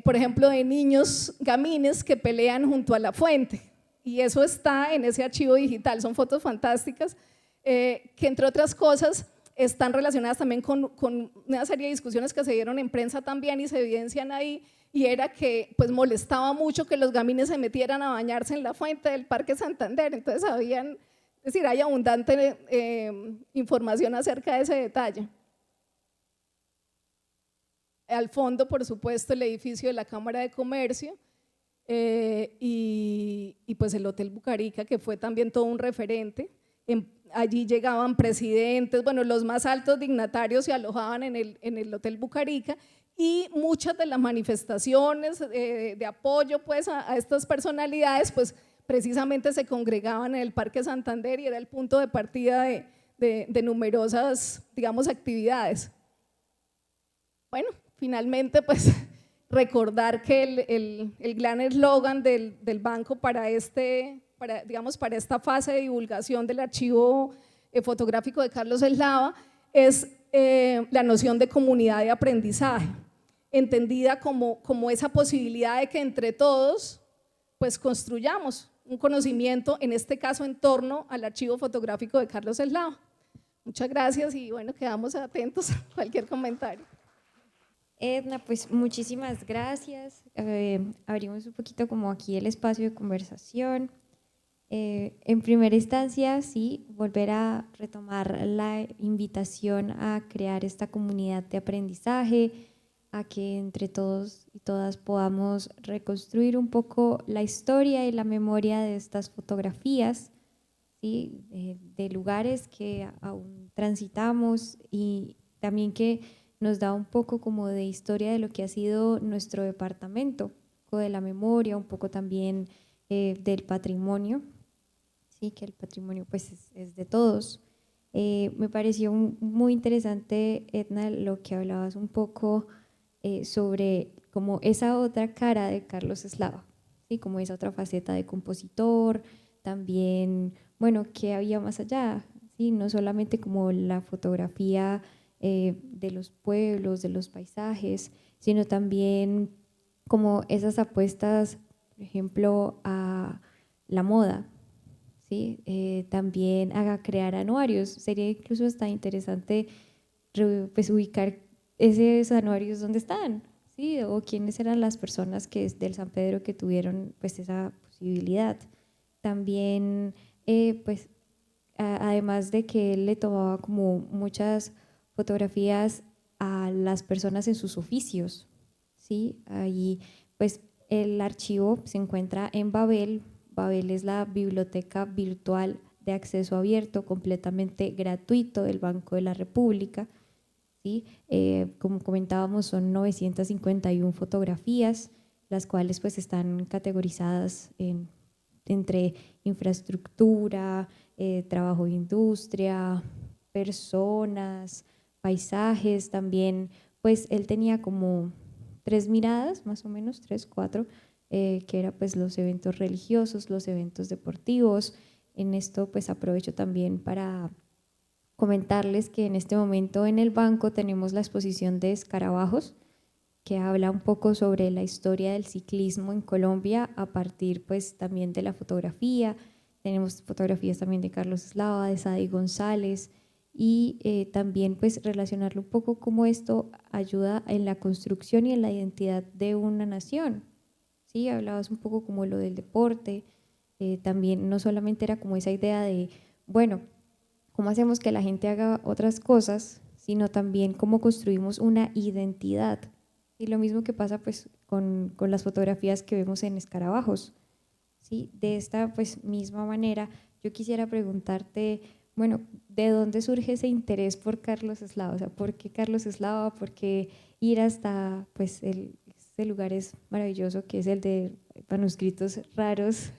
por ejemplo de niños gamines que pelean junto a la fuente, y eso está en ese archivo digital. Son fotos fantásticas que entre otras cosas están relacionadas también con una serie de discusiones que se dieron en prensa también y se evidencian ahí, y era que pues molestaba mucho que los gamines se metieran a bañarse en la fuente del Parque Santander. Entonces hay abundante información acerca de ese detalle. Al fondo, por supuesto, el edificio de la Cámara de Comercio y pues el Hotel Bucarica, que fue también todo un referente. Allí llegaban presidentes, bueno, los más altos dignatarios se alojaban en el Hotel Bucarica, y muchas de las manifestaciones de apoyo pues, a estas personalidades pues, precisamente se congregaban en el Parque Santander, y era el punto de partida de numerosas, digamos, actividades. Bueno, finalmente pues recordar que el gran eslogan del banco para esta fase de divulgación del archivo fotográfico de Carlos Eslava es la noción de comunidad de aprendizaje. entendida como esa posibilidad de que entre todos pues construyamos un conocimiento, en este caso en torno al archivo fotográfico de Carlos Eslava. Muchas gracias y bueno, quedamos atentos a cualquier comentario. Edna, pues muchísimas gracias. Abrimos un poquito como aquí el espacio de conversación. En primera instancia, sí, volver a retomar la invitación a crear esta comunidad de aprendizaje, a que entre todos y todas podamos reconstruir un poco la historia y la memoria de estas fotografías, ¿sí? De lugares que aún transitamos y también que nos da un poco como de historia de lo que ha sido nuestro departamento, un poco de la memoria, un poco también del patrimonio, ¿sí? Que el patrimonio pues es de todos. Me pareció muy interesante, Edna, lo que hablabas un poco sobre como esa otra cara de Carlos Eslava, ¿sí? Como esa otra faceta de compositor, también, bueno, ¿qué había más allá? ¿Sí? No solamente como la fotografía de los pueblos, de los paisajes, sino también como esas apuestas, por ejemplo, a la moda, ¿sí? También a crear anuarios. Sería incluso hasta interesante pues, ubicar esos anuarios dónde están, ¿sí? O quiénes eran las personas que del San Pedro que tuvieron pues esa posibilidad. También pues además de que él le tomaba como muchas fotografías a las personas en sus oficios, ¿sí? Ahí pues el archivo se encuentra en Babel. Babel es la biblioteca virtual de acceso abierto completamente gratuito del Banco de la República, ¿sí? Como comentábamos, son 951 fotografías, las cuales pues están categorizadas entre infraestructura, trabajo de industria, personas, paisajes. También pues él tenía como 3 miradas, más o menos, 3, 4, que era pues los eventos religiosos, los eventos deportivos. En esto pues aprovecho también para comentarles que en este momento en el banco tenemos la exposición de escarabajos, que habla un poco sobre la historia del ciclismo en Colombia a partir pues también de la fotografía. Tenemos fotografías también de Carlos Eslava, de Sadi González, y también pues relacionarlo un poco cómo esto ayuda en la construcción y en la identidad de una nación. ¿Sí? Hablabas un poco como lo del deporte, también no solamente era como esa idea de, bueno, cómo hacemos que la gente haga otras cosas, sino también cómo construimos una identidad. Y lo mismo que pasa pues con las fotografías que vemos en escarabajos, ¿sí? De esta pues misma manera, yo quisiera preguntarte, bueno, ¿de dónde surge ese interés por Carlos Eslava? O sea, ¿por qué Carlos Eslava? ¿Por qué ir hasta pues este lugar es maravilloso que es el de manuscritos raros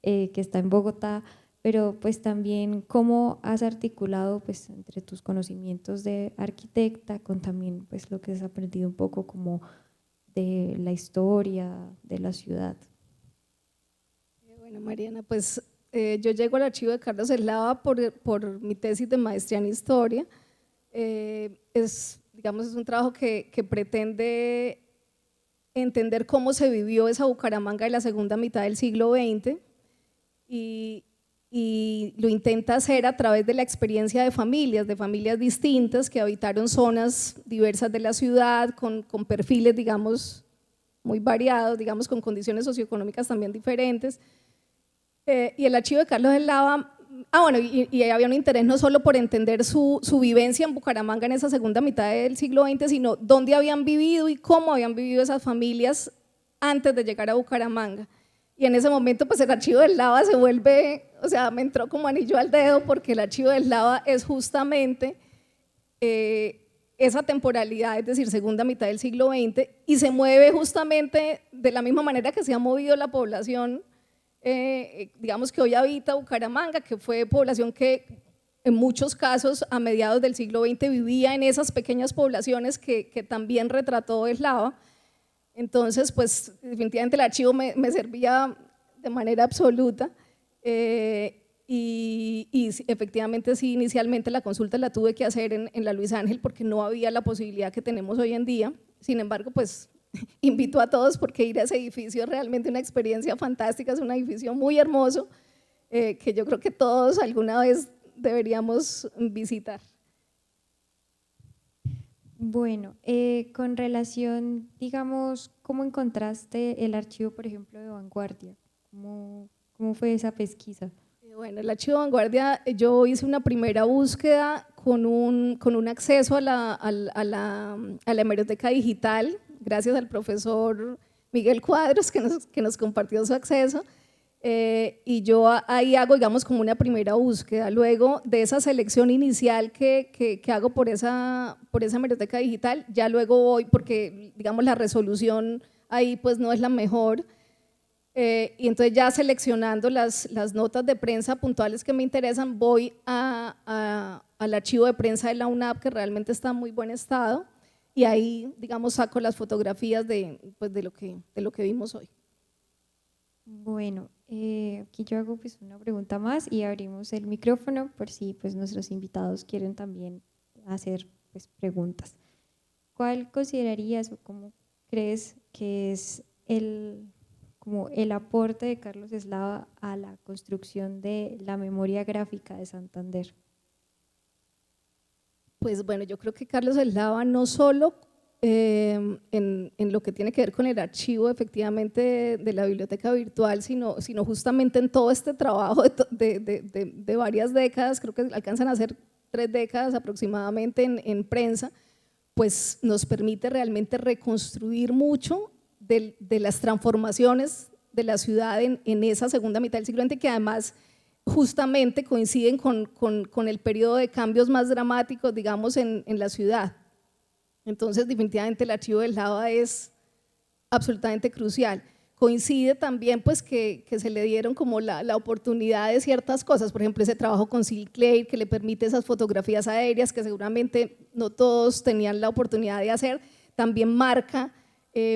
que está en Bogotá? Pero pues también cómo has articulado pues entre tus conocimientos de arquitecta con también pues lo que has aprendido un poco como de la historia de la ciudad. Bueno, Mariana, pues yo llego al archivo de Carlos Eslava por mi tesis de maestría en historia. Digamos, es un trabajo que pretende entender cómo se vivió esa Bucaramanga en la segunda mitad del siglo XX y lo intenta hacer a través de la experiencia de familias distintas que habitaron zonas diversas de la ciudad con perfiles, digamos, muy variados, digamos, con condiciones socioeconómicas también diferentes. Y el archivo de Carlos Eslava, bueno, y había un interés no solo por entender su vivencia en Bucaramanga en esa segunda mitad del siglo XX, sino dónde habían vivido y cómo habían vivido esas familias antes de llegar a Bucaramanga. Y en ese momento pues el archivo de Eslava se vuelve, o sea, me entró como anillo al dedo porque el archivo de Eslava es justamente esa temporalidad, es decir, segunda mitad del siglo XX, y se mueve justamente de la misma manera que se ha movido la población, digamos que hoy habita Bucaramanga, que fue población que en muchos casos a mediados del siglo XX vivía en esas pequeñas poblaciones que también retrató Eslava. Entonces, pues definitivamente el archivo me servía de manera absoluta y efectivamente sí, inicialmente la consulta la tuve que hacer en la Luis Ángel porque no había la posibilidad que tenemos hoy en día, Sin embargo, pues invito a todos porque ir a ese edificio es realmente una experiencia fantástica, es un edificio muy hermoso que yo creo que todos alguna vez deberíamos visitar. Bueno, con relación, digamos, ¿cómo encontraste el archivo, por ejemplo, de Vanguardia? ¿Cómo fue esa pesquisa? Bueno, el archivo Vanguardia, yo hice una primera búsqueda con un acceso a la hemeroteca digital, gracias al profesor Miguel Cuadros que nos compartió su acceso. Y yo ahí hago, digamos, como una primera búsqueda. Luego de esa selección inicial que hago por esa hemeroteca digital, ya luego voy, porque digamos la resolución ahí pues no es la mejor, y entonces ya seleccionando las notas de prensa puntuales que me interesan, voy al archivo de prensa de la UNAP, que realmente está en muy buen estado, y ahí, digamos, saco las fotografías pues, de lo que vimos hoy. Bueno, aquí yo hago pues una pregunta más y abrimos el micrófono por si pues nuestros invitados quieren también hacer pues preguntas. ¿Cuál considerarías o cómo crees que es como el aporte de Carlos Eslava a la construcción de la memoria gráfica de Santander? Pues bueno, yo creo que Carlos Eslava no solo en lo que tiene que ver con el archivo efectivamente de la biblioteca virtual, sino justamente en todo este trabajo de varias décadas, creo que alcanzan a ser 3 décadas aproximadamente en prensa, pues nos permite realmente reconstruir mucho de las transformaciones de la ciudad en esa segunda mitad del siglo XX, que además justamente coinciden con el periodo de cambios más dramáticos, digamos, en la ciudad. Entonces, definitivamente el archivo del Eslava es absolutamente crucial. Coincide también pues que se le dieron como la oportunidad de ciertas cosas, por ejemplo ese trabajo con Sil Clay que le permite esas fotografías aéreas que seguramente no todos tenían la oportunidad de hacer, también marca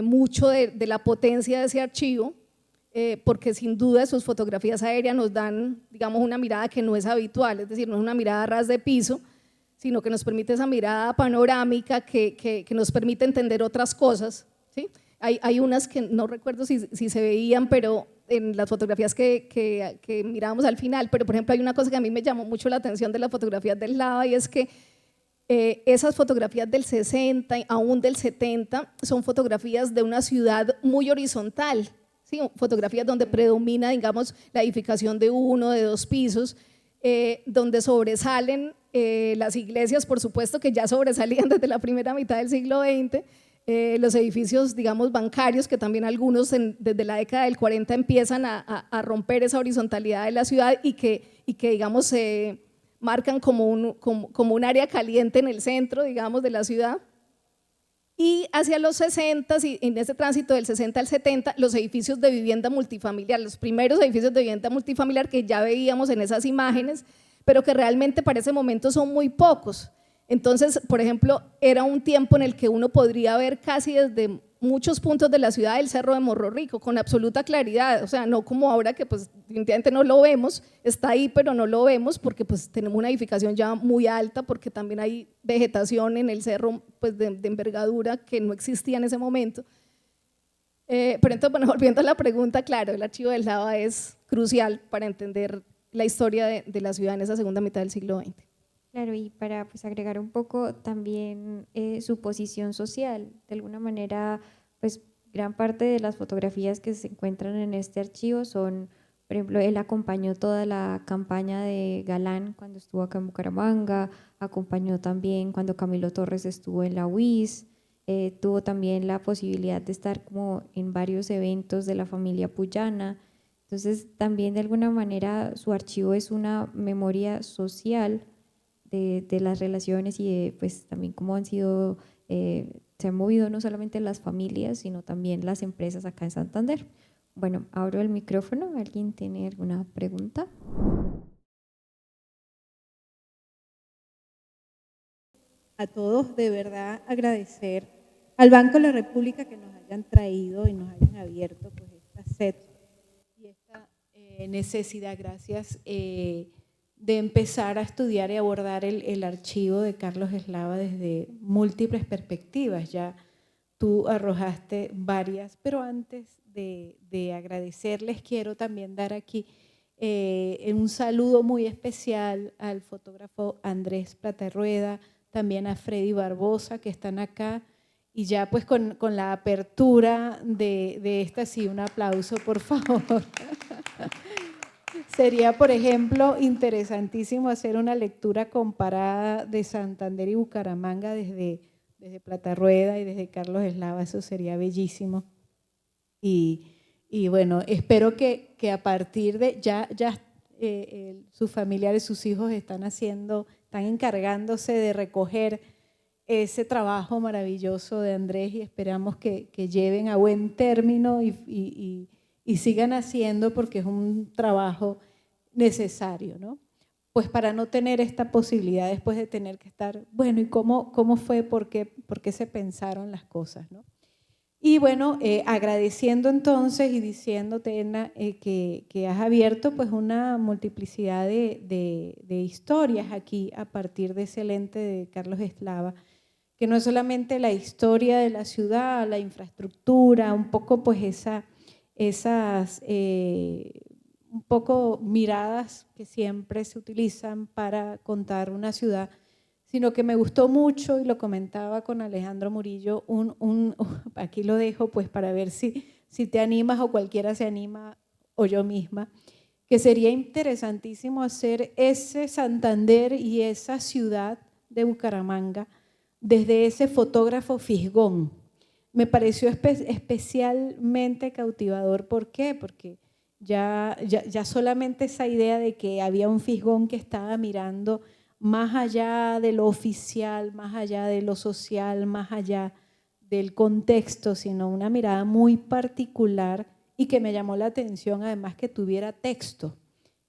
mucho de la potencia de ese archivo, porque sin duda sus fotografías aéreas nos dan, digamos, una mirada que no es habitual, es decir, no es una mirada a ras de piso, sino que nos permite esa mirada panorámica que nos permite entender otras cosas, ¿sí? Hay unas que no recuerdo si se veían, pero en las fotografías que mirábamos al final, pero por ejemplo hay una cosa que a mí me llamó mucho la atención de las fotografías del Eslava y es que esas fotografías del 60, aún del 70, son fotografías de una ciudad muy horizontal, ¿sí? Fotografías donde predomina, digamos, la edificación de 1, de 2 pisos, donde sobresalen las iglesias, por supuesto que ya sobresalían desde la primera mitad del siglo XX, los edificios, digamos, bancarios, que también algunos desde la década del 40 empiezan a romper esa horizontalidad de la ciudad y que digamos, se marcan como un área caliente en el centro, digamos, de la ciudad. Y hacia los 60, y en ese tránsito del 60 al 70, los edificios de vivienda multifamiliar, los primeros edificios de vivienda multifamiliar que ya veíamos en esas imágenes, pero que realmente para ese momento son muy pocos. Entonces, por ejemplo, era un tiempo en el que uno podría ver casi desde muchos puntos de la ciudad el Cerro de Morro Rico con absoluta claridad, o sea, no como ahora que pues definitivamente no lo vemos, está ahí pero no lo vemos porque pues tenemos una edificación ya muy alta, porque también hay vegetación en el cerro pues de envergadura que no existía en ese momento. Pero entonces, bueno, volviendo a la pregunta, claro, el archivo del Eslava es crucial para entender la historia de la ciudad en esa segunda mitad del siglo XX. Claro, y para pues, agregar un poco también su posición social, de alguna manera, pues gran parte de las fotografías que se encuentran en este archivo son, por ejemplo, él acompañó toda la campaña de Galán cuando estuvo acá en Bucaramanga, acompañó también cuando Camilo Torres estuvo en la UIS, tuvo también la posibilidad de estar como en varios eventos de la familia Puyana. Entonces, también de alguna manera su archivo es una memoria social de las relaciones y de, pues también cómo han sido, se han movido no solamente las familias, sino también las empresas acá en Santander. Bueno, abro el micrófono. ¿Alguien tiene alguna pregunta? A todos de verdad agradecer al Banco de la República que nos hayan traído y nos hayan abierto pues esta sed y esta necesidad, gracias, de empezar a estudiar y abordar el archivo de Carlos Eslava desde múltiples perspectivas. Ya tú arrojaste varias, pero antes de agradecerles, quiero también dar aquí un saludo muy especial al fotógrafo Andrés Platerrueda, también a Freddy Barbosa, que están acá, y ya pues con la apertura de esta, sí, un aplauso, por favor. Sería, por ejemplo, interesantísimo hacer una lectura comparada de Santander y Bucaramanga desde Platerrueda y desde Carlos Eslava, eso sería bellísimo. Y bueno, espero que a partir de, sus familiares, sus hijos están encargándose de recoger ese trabajo maravilloso de Andrés y esperamos que lleven a buen término y sigan haciendo, porque es un trabajo necesario, ¿no? Pues para no tener esta posibilidad después de tener que estar, bueno, ¿y cómo fue? ¿Por qué se pensaron las cosas, no? Y bueno, agradeciendo entonces y diciéndote, Edna, que has abierto pues una multiplicidad de historias aquí a partir de ese lente de Carlos Eslava, que no es solamente la historia de la ciudad, la infraestructura, un poco pues esas un poco miradas que siempre se utilizan para contar una ciudad, sino que me gustó mucho, y lo comentaba con Alejandro Murillo, aquí lo dejo pues para ver si te animas o cualquiera se anima, o yo misma, que sería interesantísimo hacer ese Santander y esa ciudad de Bucaramanga desde ese fotógrafo fisgón. Me pareció especialmente cautivador. ¿Por qué? Porque ya solamente esa idea de que había un fisgón que estaba mirando más allá de lo oficial, más allá de lo social, más allá del contexto, sino una mirada muy particular, y que me llamó la atención además que tuviera texto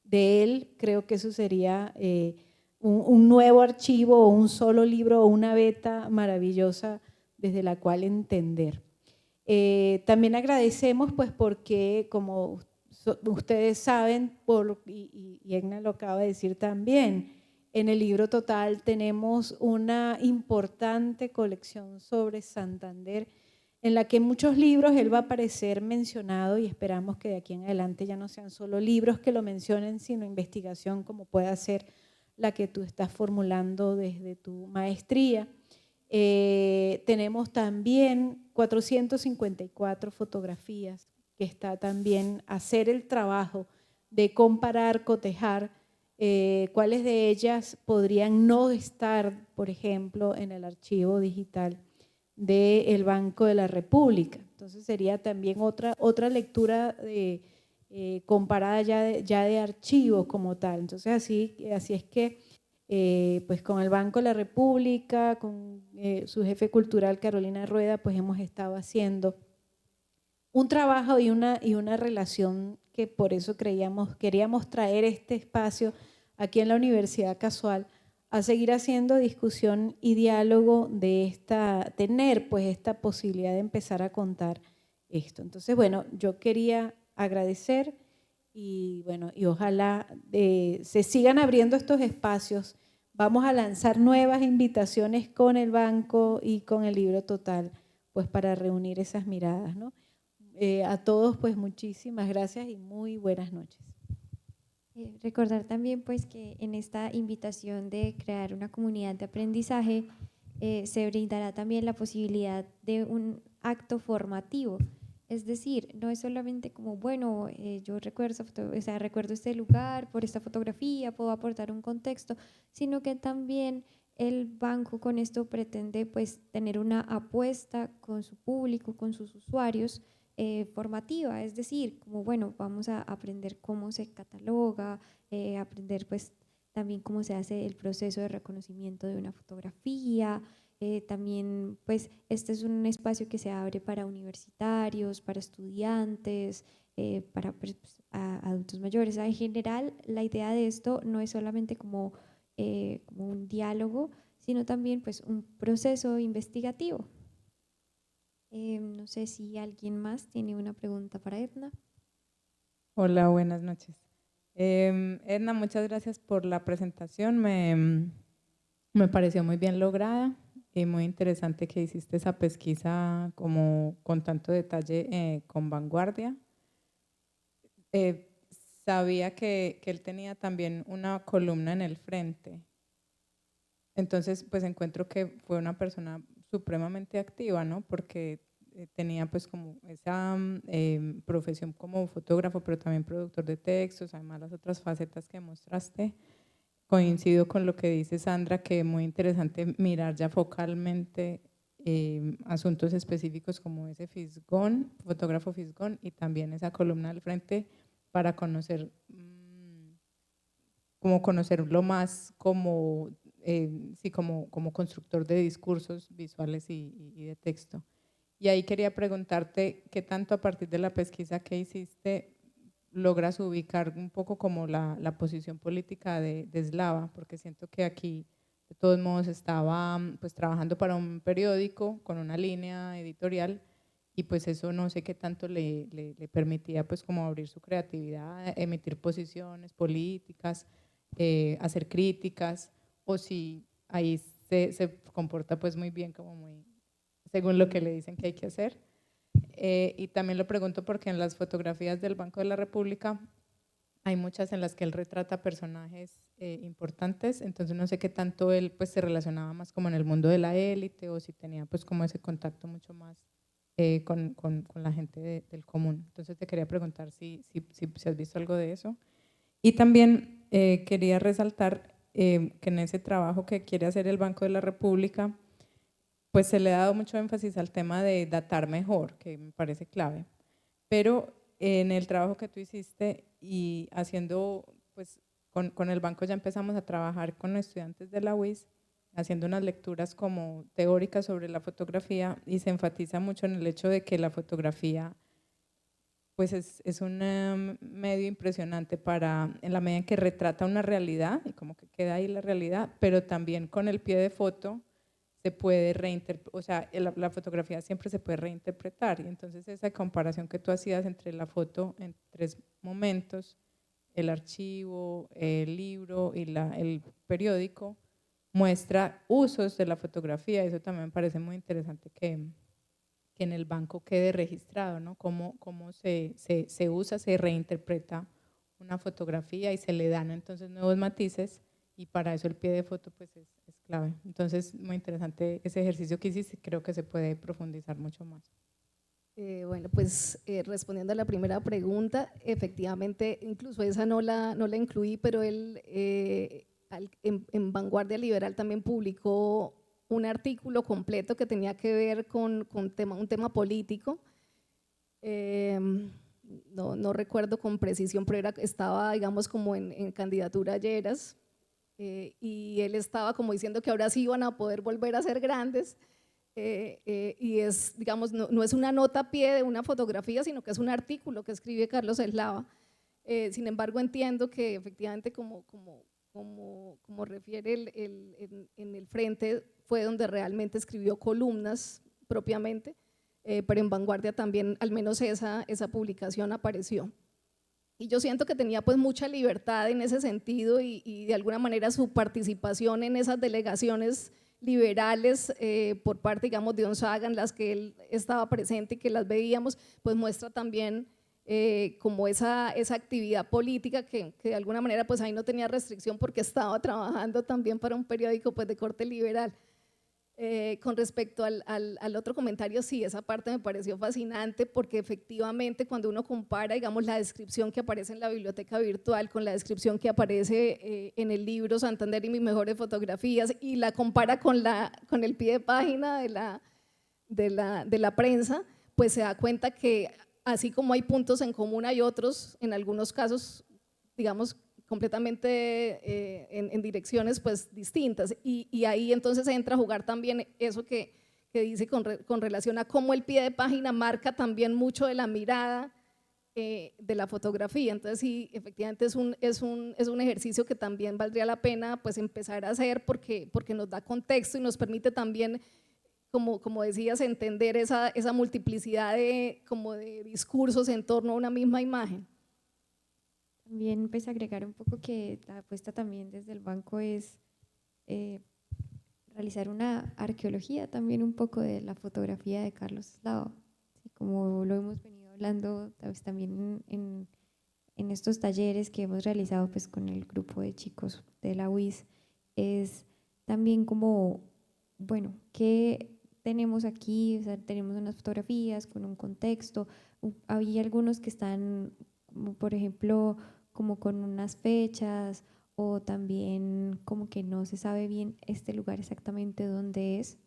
de él. Creo que eso sería un nuevo archivo o un solo libro o una beta maravillosa desde la cual entender. También agradecemos pues porque, como ustedes saben, y Edna lo acaba de decir también, en el libro Total tenemos una importante colección sobre Santander, en la que en muchos libros él va a aparecer mencionado, y esperamos que de aquí en adelante ya no sean solo libros que lo mencionen, sino investigación como pueda ser la que tú estás formulando desde tu maestría. Tenemos también 454 fotografías, que está también hacer el trabajo de comparar, cotejar cuáles de ellas podrían no estar, por ejemplo, en el archivo digital del Banco de la República. Entonces sería también otra lectura comparada ya de archivos como tal. Entonces así es que pues con el Banco de la República, con su jefe cultural Carolina Rueda, pues hemos estado haciendo un trabajo y una relación, que por eso queríamos traer este espacio aquí en la Universidad Casual, a seguir haciendo discusión y diálogo tener pues esta posibilidad de empezar a contar esto. Entonces, bueno, yo quería agradecer y bueno, y ojalá se sigan abriendo estos espacios. Vamos a lanzar nuevas invitaciones con el banco y con el libro Total, pues para reunir esas miradas, ¿no? A todos pues muchísimas gracias y muy buenas noches. Recordar también pues que en esta invitación de crear una comunidad de aprendizaje se brindará también la posibilidad de un acto formativo. Es decir, no es solamente como, bueno, yo recuerdo este lugar por esta fotografía, puedo aportar un contexto, sino que también el banco con esto pretende pues tener una apuesta con su público, con sus usuarios, formativa, es decir, como bueno, vamos a aprender cómo se cataloga, aprender pues también cómo se hace el proceso de reconocimiento de una fotografía. También pues este es un espacio que se abre para universitarios, para estudiantes, para pues, adultos mayores. En general, la idea de esto no es solamente como un diálogo, sino también pues un proceso investigativo. No sé si alguien más tiene una pregunta para Edna. Hola, buenas noches. Edna, muchas gracias por la presentación. Me pareció muy bien lograda. y muy interesante que hiciste esa pesquisa como con tanto detalle con Vanguardia. Sabía que él tenía también una columna en el frente. Entonces, pues encuentro que fue una persona supremamente activa, ¿no? Porque tenía pues como esa profesión como fotógrafo, pero también productor de textos, además las otras facetas que mostraste. Coincido con lo que dice Sandra, que es muy interesante mirar ya focalmente asuntos específicos como ese fisgón, fotógrafo fisgón, y también esa columna del frente para conocer, como conocerlo más como, sí, como constructor de discursos visuales y de texto. Y ahí quería preguntarte qué tanto a partir de la pesquisa que hiciste logras ubicar un poco como la posición política de Slava, porque siento que aquí de todos modos estaba pues trabajando para un periódico con una línea editorial y pues eso no sé qué tanto le permitía pues como abrir su creatividad, emitir posiciones políticas, hacer críticas, o si ahí se comporta pues muy bien, como muy según lo que le dicen que hay que hacer. Y también lo pregunto porque en las fotografías del Banco de la República hay muchas en las que él retrata personajes importantes, entonces no sé qué tanto él pues se relacionaba más como en el mundo de la élite o si tenía pues como ese contacto mucho más con la gente del común. Entonces te quería preguntar si has visto algo de eso. Y también quería resaltar que en ese trabajo que quiere hacer el Banco de la República, pues se le ha dado mucho énfasis al tema de datar mejor, que me parece clave. Pero en el trabajo que tú hiciste y haciendo, pues con el banco ya empezamos a trabajar con estudiantes de la UIS, haciendo unas lecturas como teóricas sobre la fotografía y se enfatiza mucho en el hecho de que la fotografía pues es un medio impresionante para, en la medida en que retrata una realidad y como que queda ahí la realidad, pero también con el pie de foto se puede reinterpretar, o sea, la fotografía siempre se puede reinterpretar y entonces esa comparación que tú hacías entre la foto en 3 momentos, el archivo, el libro y el periódico, muestra usos de la fotografía. Eso también me parece muy interesante que en el banco quede registrado, ¿no? Cómo se usa, se reinterpreta una fotografía y se le dan entonces nuevos matices y para eso el pie de foto pues es clave. Entonces, muy interesante ese ejercicio que hiciste, creo que se puede profundizar mucho más. Bueno, pues respondiendo a la primera pregunta, efectivamente, incluso esa no la incluí, pero él en Vanguardia Liberal también publicó un artículo completo que tenía que ver con un tema político. No recuerdo con precisión, pero estaba, digamos, como en candidatura a Lleras, y él estaba como diciendo que ahora sí iban a poder volver a ser grandes. Y es, digamos, no es una nota a pie de una fotografía, sino que es un artículo que escribe Carlos Eslava. Sin embargo, entiendo que efectivamente, como refiere en el frente, fue donde realmente escribió columnas propiamente, pero en Vanguardia también, al menos esa publicación apareció. Y yo siento que tenía pues mucha libertad en ese sentido y de alguna manera su participación en esas delegaciones liberales por parte, digamos, de Onzaga, en las que él estaba presente y que las veíamos, pues muestra también como esa actividad política que de alguna manera pues ahí no tenía restricción porque estaba trabajando también para un periódico pues de corte liberal. Con respecto al otro comentario, sí, esa parte me pareció fascinante porque efectivamente cuando uno compara, digamos, la descripción que aparece en la biblioteca virtual con la descripción que aparece en el libro Santander y mis mejores fotografías y la compara con el pie de página de la prensa, pues se da cuenta que así como hay puntos en común, hay otros, en algunos casos, digamos, completamente en direcciones pues distintas y ahí entonces entra a jugar también eso que dice con relación a cómo el pie de página marca también mucho de la mirada de la fotografía. Entonces sí, efectivamente es un ejercicio que también valdría la pena pues empezar a hacer porque nos da contexto y nos permite también, como decías, entender esa multiplicidad como de discursos en torno a una misma imagen. También pues agregar un poco que la apuesta también desde el banco es realizar una arqueología también un poco de la fotografía de Carlos Eslava, ¿sí? Como lo hemos venido hablando pues, también en estos talleres que hemos realizado pues, con el grupo de chicos de la UIS, es también como, bueno, ¿qué tenemos aquí? O sea, tenemos unas fotografías con un contexto, había algunos que están, como por ejemplo, como con unas fechas, o también como que no se sabe bien este lugar exactamente dónde es,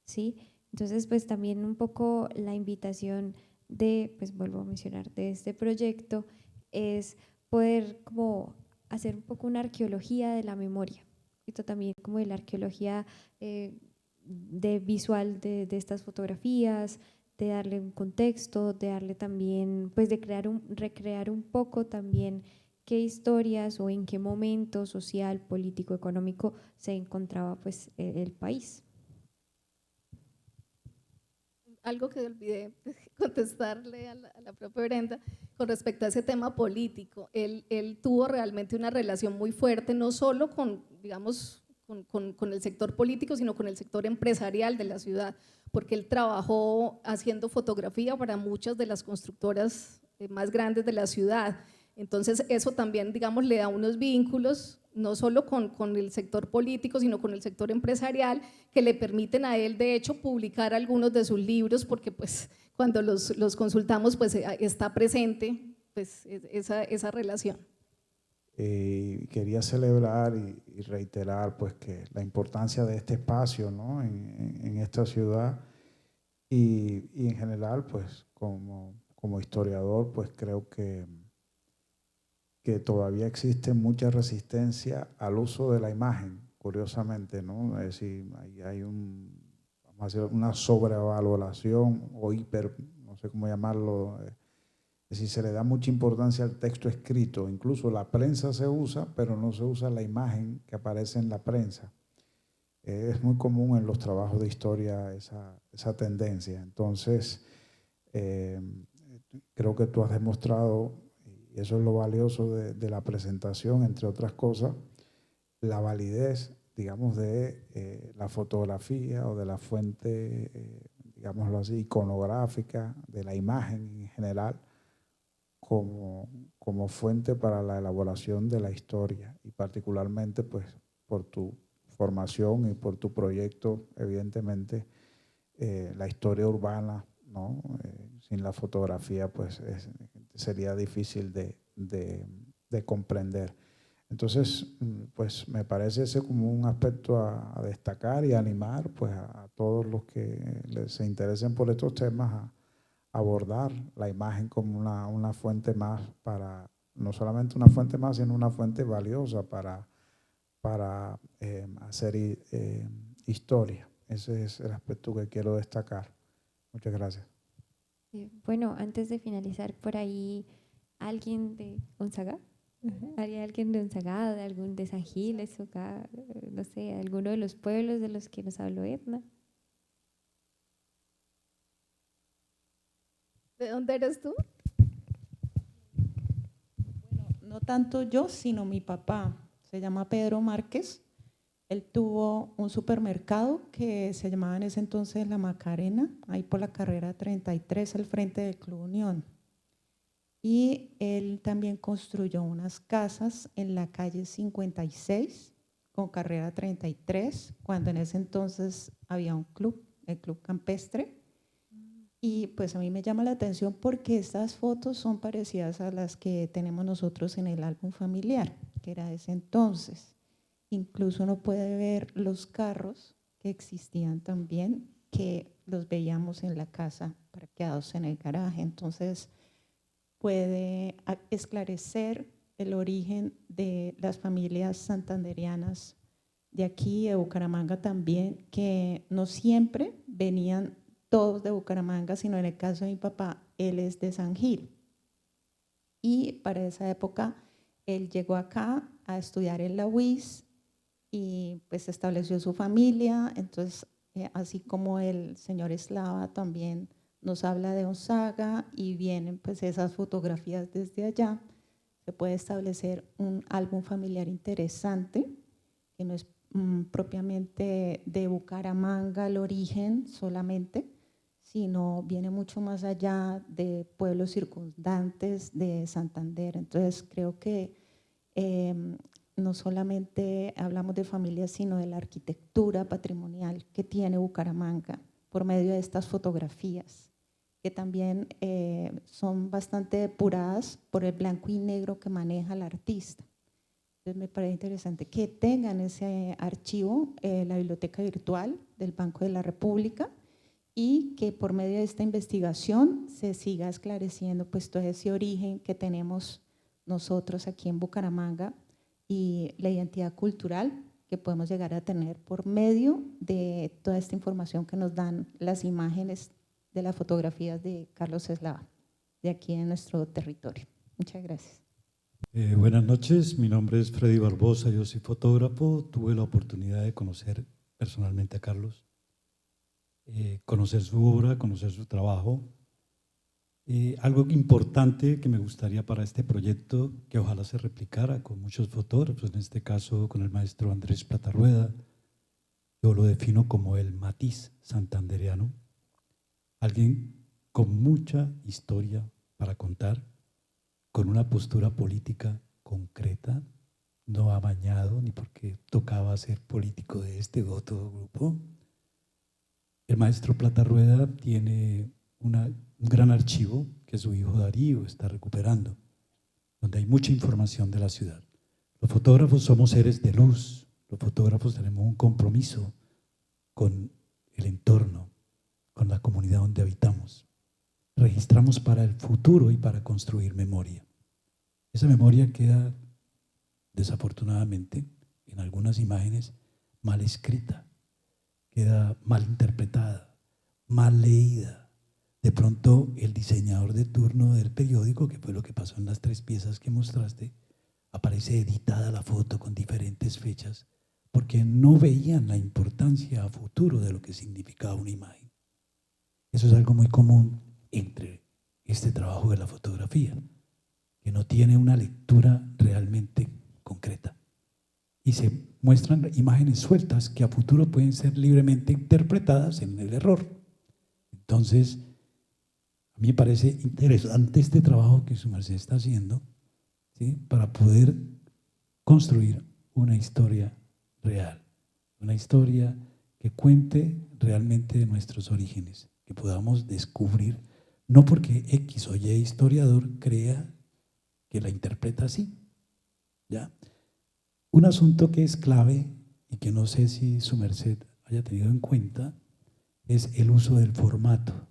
¿sí? Entonces, pues también un poco la invitación de, pues vuelvo a mencionar, de este proyecto es poder como hacer un poco una arqueología de la memoria, esto también como de la arqueología de visual de estas fotografías, de darle un contexto, de darle también, pues de recrear un poco también qué historias o en qué momento social, político, económico se encontraba pues el país. Algo que olvidé contestarle a la propia Brenda con respecto a ese tema político. Él tuvo realmente una relación muy fuerte, no solo con, digamos, con el sector político, sino con el sector empresarial de la ciudad, porque él trabajó haciendo fotografía para muchas de las constructoras más grandes de la ciudad. Entonces, eso también, digamos, le da unos vínculos, no solo con el sector político, sino con el sector empresarial, que le permiten a él, de hecho, publicar algunos de sus libros, porque pues cuando los consultamos, pues está presente pues, esa relación. Quería celebrar y reiterar pues que la importancia de este espacio, ¿no? en esta ciudad y en general pues como historiador pues creo que todavía existe mucha resistencia al uso de la imagen, curiosamente, ¿no? Es decir, hay vamos a decir, una sobrevaloración o hiper, no sé cómo llamarlo, es decir, se le da mucha importancia al texto escrito, incluso la prensa se usa, pero no se usa la imagen que aparece en la prensa. Es muy común en los trabajos de historia esa tendencia. Entonces, creo que tú has demostrado, y eso es lo valioso de la presentación, entre otras cosas, la validez, digamos, de la fotografía o de la fuente, digámoslo así, iconográfica, de la imagen en general, como fuente para la elaboración de la historia y particularmente pues por tu formación y por tu proyecto, evidentemente, la historia urbana, ¿no? Sin la fotografía pues sería difícil de comprender. Entonces, pues me parece ese como un aspecto a destacar y animar pues a todos los que se interesen por estos temas a abordar la imagen como una fuente más para, no solamente una fuente más, sino una fuente valiosa para hacer historia. Ese es el aspecto que quiero destacar. Muchas gracias. Bueno, antes de finalizar, por ahí, ¿alguien de Gonzaga? ¿Haría alguien de Gonzaga, de San Gil, eso acá, no sé, alguno de los pueblos de los que nos habló Edna? ¿De dónde eres tú? Bueno, no tanto yo, sino mi papá. Se llama Pedro Márquez. Él tuvo un supermercado que se llamaba en ese entonces La Macarena, ahí por la carrera 33 al frente del Club Unión. Y él también construyó unas casas en la calle 56 con carrera 33, cuando en ese entonces había un club, el Club Campestre. Y pues a mí me llama la atención porque estas fotos son parecidas a las que tenemos nosotros en el álbum familiar, que era de ese entonces. Incluso uno puede ver los carros que existían también, que los veíamos en la casa parqueados en el garaje. Entonces puede esclarecer el origen de las familias santanderianas de aquí, de Bucaramanga también, que no siempre venían todos de Bucaramanga, sino en el caso de mi papá, él es de San Gil. Y para esa época, él llegó acá a estudiar en la UIS y pues estableció su familia. Entonces, así como el señor Eslava también nos habla de Gonzaga y vienen pues esas fotografías desde allá, se puede establecer un álbum familiar interesante, que no es propiamente de Bucaramanga, el origen solamente, sino viene mucho más allá de pueblos circundantes de Santander. Entonces creo que no solamente hablamos de familias, sino de la arquitectura patrimonial que tiene Bucaramanga por medio de estas fotografías, que también son bastante depuradas por el blanco y negro que maneja el artista. Entonces me parece interesante que tengan ese archivo, la biblioteca virtual del Banco de la República, y que por medio de esta investigación se siga esclareciendo pues todo ese origen que tenemos nosotros aquí en Bucaramanga y la identidad cultural que podemos llegar a tener por medio de toda esta información que nos dan las imágenes de las fotografías de Carlos Eslava, de aquí en nuestro territorio. Muchas gracias. Buenas noches, mi nombre es Freddy Barbosa, yo soy fotógrafo. Tuve la oportunidad de conocer personalmente a Carlos, conocer su obra, conocer su trabajo. Algo importante que me gustaría para este proyecto, que ojalá se replicara con muchos fotógrafos, en este caso con el maestro Andrés Platarrueda, yo lo defino como el matiz santandereano, alguien con mucha historia para contar, con una postura política concreta, no amañado ni porque tocaba ser político de este u otro grupo. El maestro Platarrueda tiene un gran archivo que su hijo Darío está recuperando, donde hay mucha información de la ciudad. Los fotógrafos somos seres de luz, los fotógrafos tenemos un compromiso con el entorno, con la comunidad donde habitamos. Registramos para el futuro y para construir memoria. Esa memoria queda, desafortunadamente, en algunas imágenes mal escrita, queda mal interpretada, mal leída. De pronto el diseñador de turno del periódico, que fue lo que pasó en las 3 piezas que mostraste, aparece editada la foto con diferentes fechas porque no veían la importancia a futuro de lo que significaba una imagen. Eso es algo muy común entre este trabajo de la fotografía, que no tiene una lectura realmente concreta. Y se muestran imágenes sueltas que a futuro pueden ser libremente interpretadas en el error. Entonces, a mí me parece interesante este trabajo que su merced está haciendo, ¿sí?, para poder construir una historia real, una historia que cuente realmente de nuestros orígenes, que podamos descubrir, no porque X o Y historiador crea que la interpreta así, ¿ya? Un asunto que es clave y que no sé si su merced haya tenido en cuenta es el uso del formato.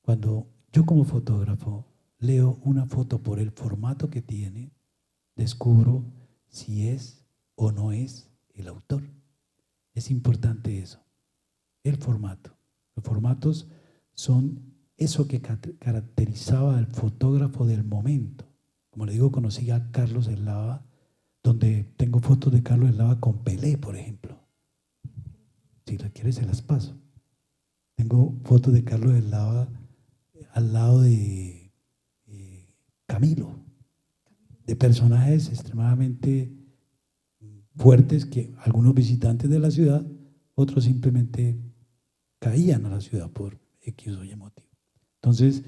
Cuando yo como fotógrafo leo una foto por el formato que tiene, descubro si es o no es el autor. Es importante eso, el formato. Los formatos son eso que caracterizaba al fotógrafo del momento. Como le digo, conocí a Carlos Eslava, donde tengo fotos de Carlos Eslava con Pelé, por ejemplo. Si la quiere, se las paso. Tengo fotos de Carlos Eslava al lado de Camilo, de personajes extremadamente fuertes que algunos visitantes de la ciudad, otros simplemente caían a la ciudad por X o Y motivo. Entonces,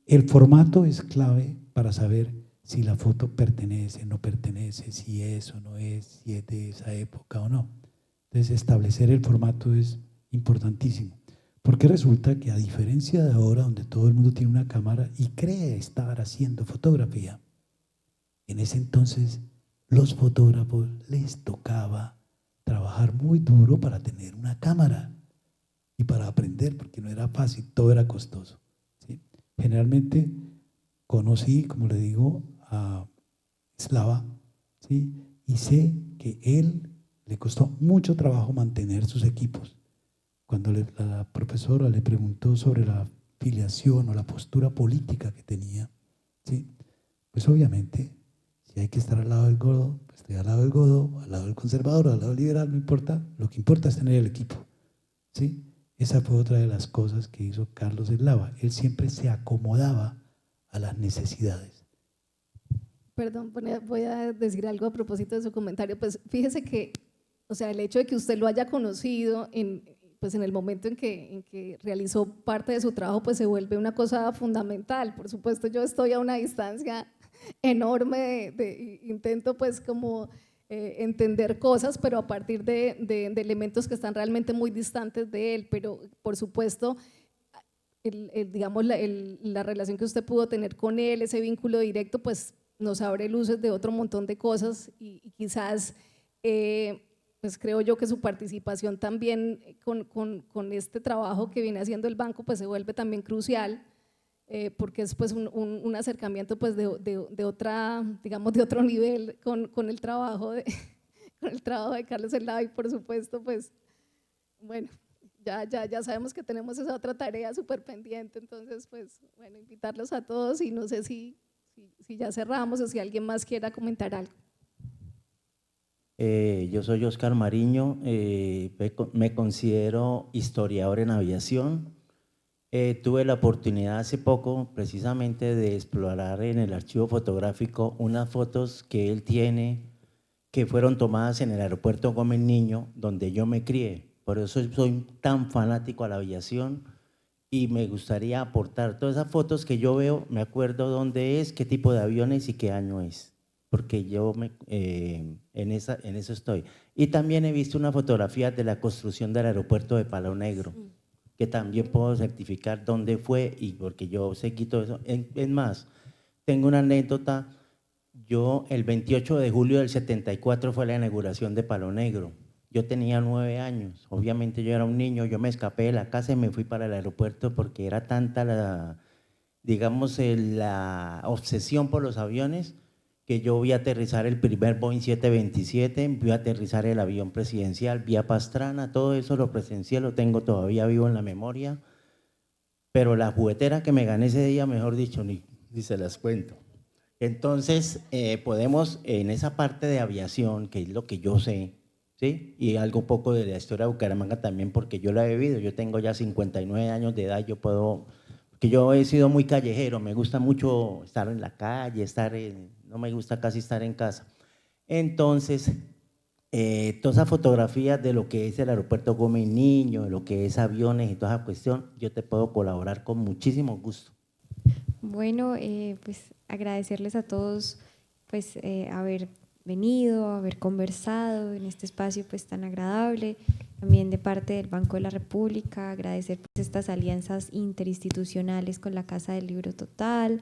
el formato es clave para saber si la foto pertenece, no pertenece, si es o no es, si es de esa época o no. Entonces, establecer el formato es importantísimo, porque resulta que a diferencia de ahora, donde todo el mundo tiene una cámara y cree estar haciendo fotografía, en ese entonces los fotógrafos les tocaba trabajar muy duro para tener una cámara y para aprender, porque no era fácil, todo era costoso, ¿sí? Generalmente conocí, como le digo, a Eslava, ¿sí?, y sé que él le costó mucho trabajo mantener sus equipos. Cuando la profesora le preguntó sobre la filiación o la postura política que tenía, ¿sí?, pues obviamente, si hay que estar al lado del godo, pues estoy al lado del godo, al lado del conservador, al lado del liberal, no importa. Lo que importa es tener el equipo, ¿sí? Esa fue otra de las cosas que hizo Carlos Eslava. Él siempre se acomodaba a las necesidades. Perdón, voy a decir algo a propósito de su comentario. Pues fíjese que, o sea, el hecho de que usted lo haya conocido pues en el momento en que realizó parte de su trabajo, pues se vuelve una cosa fundamental. Por supuesto, yo estoy a una distancia enorme intento pues como entender cosas, pero a partir de elementos que están realmente muy distantes de él, pero por supuesto, digamos, la relación que usted pudo tener con él, ese vínculo directo, pues nos abre luces de otro montón de cosas y quizás, pues creo yo que su participación también con este trabajo que viene haciendo el banco, pues se vuelve también crucial, porque es pues un acercamiento pues de otra, digamos, de otro nivel con el trabajo de Carlos Helado y por supuesto, pues, bueno, ya sabemos que tenemos esa otra tarea súper pendiente, entonces, pues, bueno, invitarlos a todos y no sé si ya cerramos o si alguien más quiera comentar algo. Yo soy Oscar Mariño, me considero historiador en aviación. Tuve la oportunidad hace poco precisamente de explorar en el archivo fotográfico unas fotos que él tiene que fueron tomadas en el aeropuerto Gómez Niño, donde yo me crié. Por eso soy tan fanático a la aviación y me gustaría aportar todas esas fotos que yo veo, me acuerdo dónde es, qué tipo de aviones y qué año es, porque yo en eso estoy. Y también he visto una fotografía de la construcción del aeropuerto de Palo Negro, que también puedo certificar dónde fue y porque yo seguí todo eso. Es más, tengo una anécdota, yo el 28 de julio del 74 fue la inauguración de Palo Negro. Yo tenía 9 años, obviamente yo era un niño, yo me escapé de la casa y me fui para el aeropuerto porque era tanta la obsesión por los aviones que yo vi aterrizar el primer Boeing 727, vi aterrizar el avión presidencial, vi a Pastrana, todo eso lo presencié, lo tengo todavía vivo en la memoria, pero la juguetera que me gané ese día, mejor dicho, ni se las cuento. Entonces, podemos en esa parte de aviación, que es lo que yo sé, ¿sí? Y algo poco de la historia de Bucaramanga también, porque yo la he vivido, yo tengo ya 59 años de edad, porque yo he sido muy callejero, me gusta mucho estar en la calle, no me gusta casi estar en casa. Entonces, todas esas fotografías de lo que es el aeropuerto Gómez Niño, de lo que es aviones y toda esa cuestión, yo te puedo colaborar con muchísimo gusto. Bueno, pues agradecerles a todos pues haber venido, haber conversado en este espacio pues tan agradable, también de parte del Banco de la República, agradecer pues estas alianzas interinstitucionales con la Casa del Libro Total,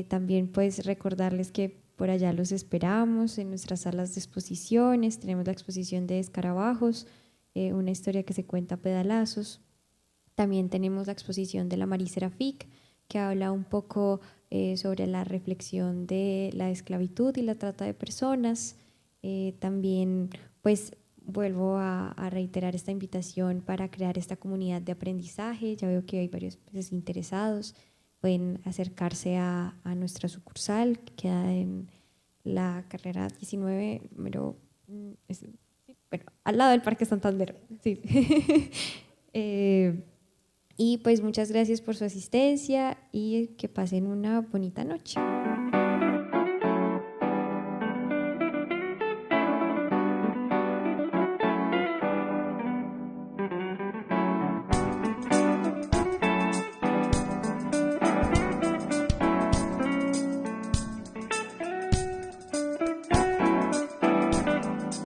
también pues recordarles que por allá los esperamos en nuestras salas de exposiciones, tenemos la exposición de Escarabajos, una historia que se cuenta a pedalazos, también tenemos la exposición de la Marísera FIC, que habla un poco sobre la reflexión de la esclavitud y la trata de personas. También pues vuelvo a reiterar esta invitación para crear esta comunidad de aprendizaje. Ya veo que hay varios pues, interesados. Pueden acercarse a nuestra sucursal, que queda en la carrera 19, pero bueno, al lado del Parque Santander. Sí. Y pues muchas gracias por su asistencia y que pasen una bonita noche.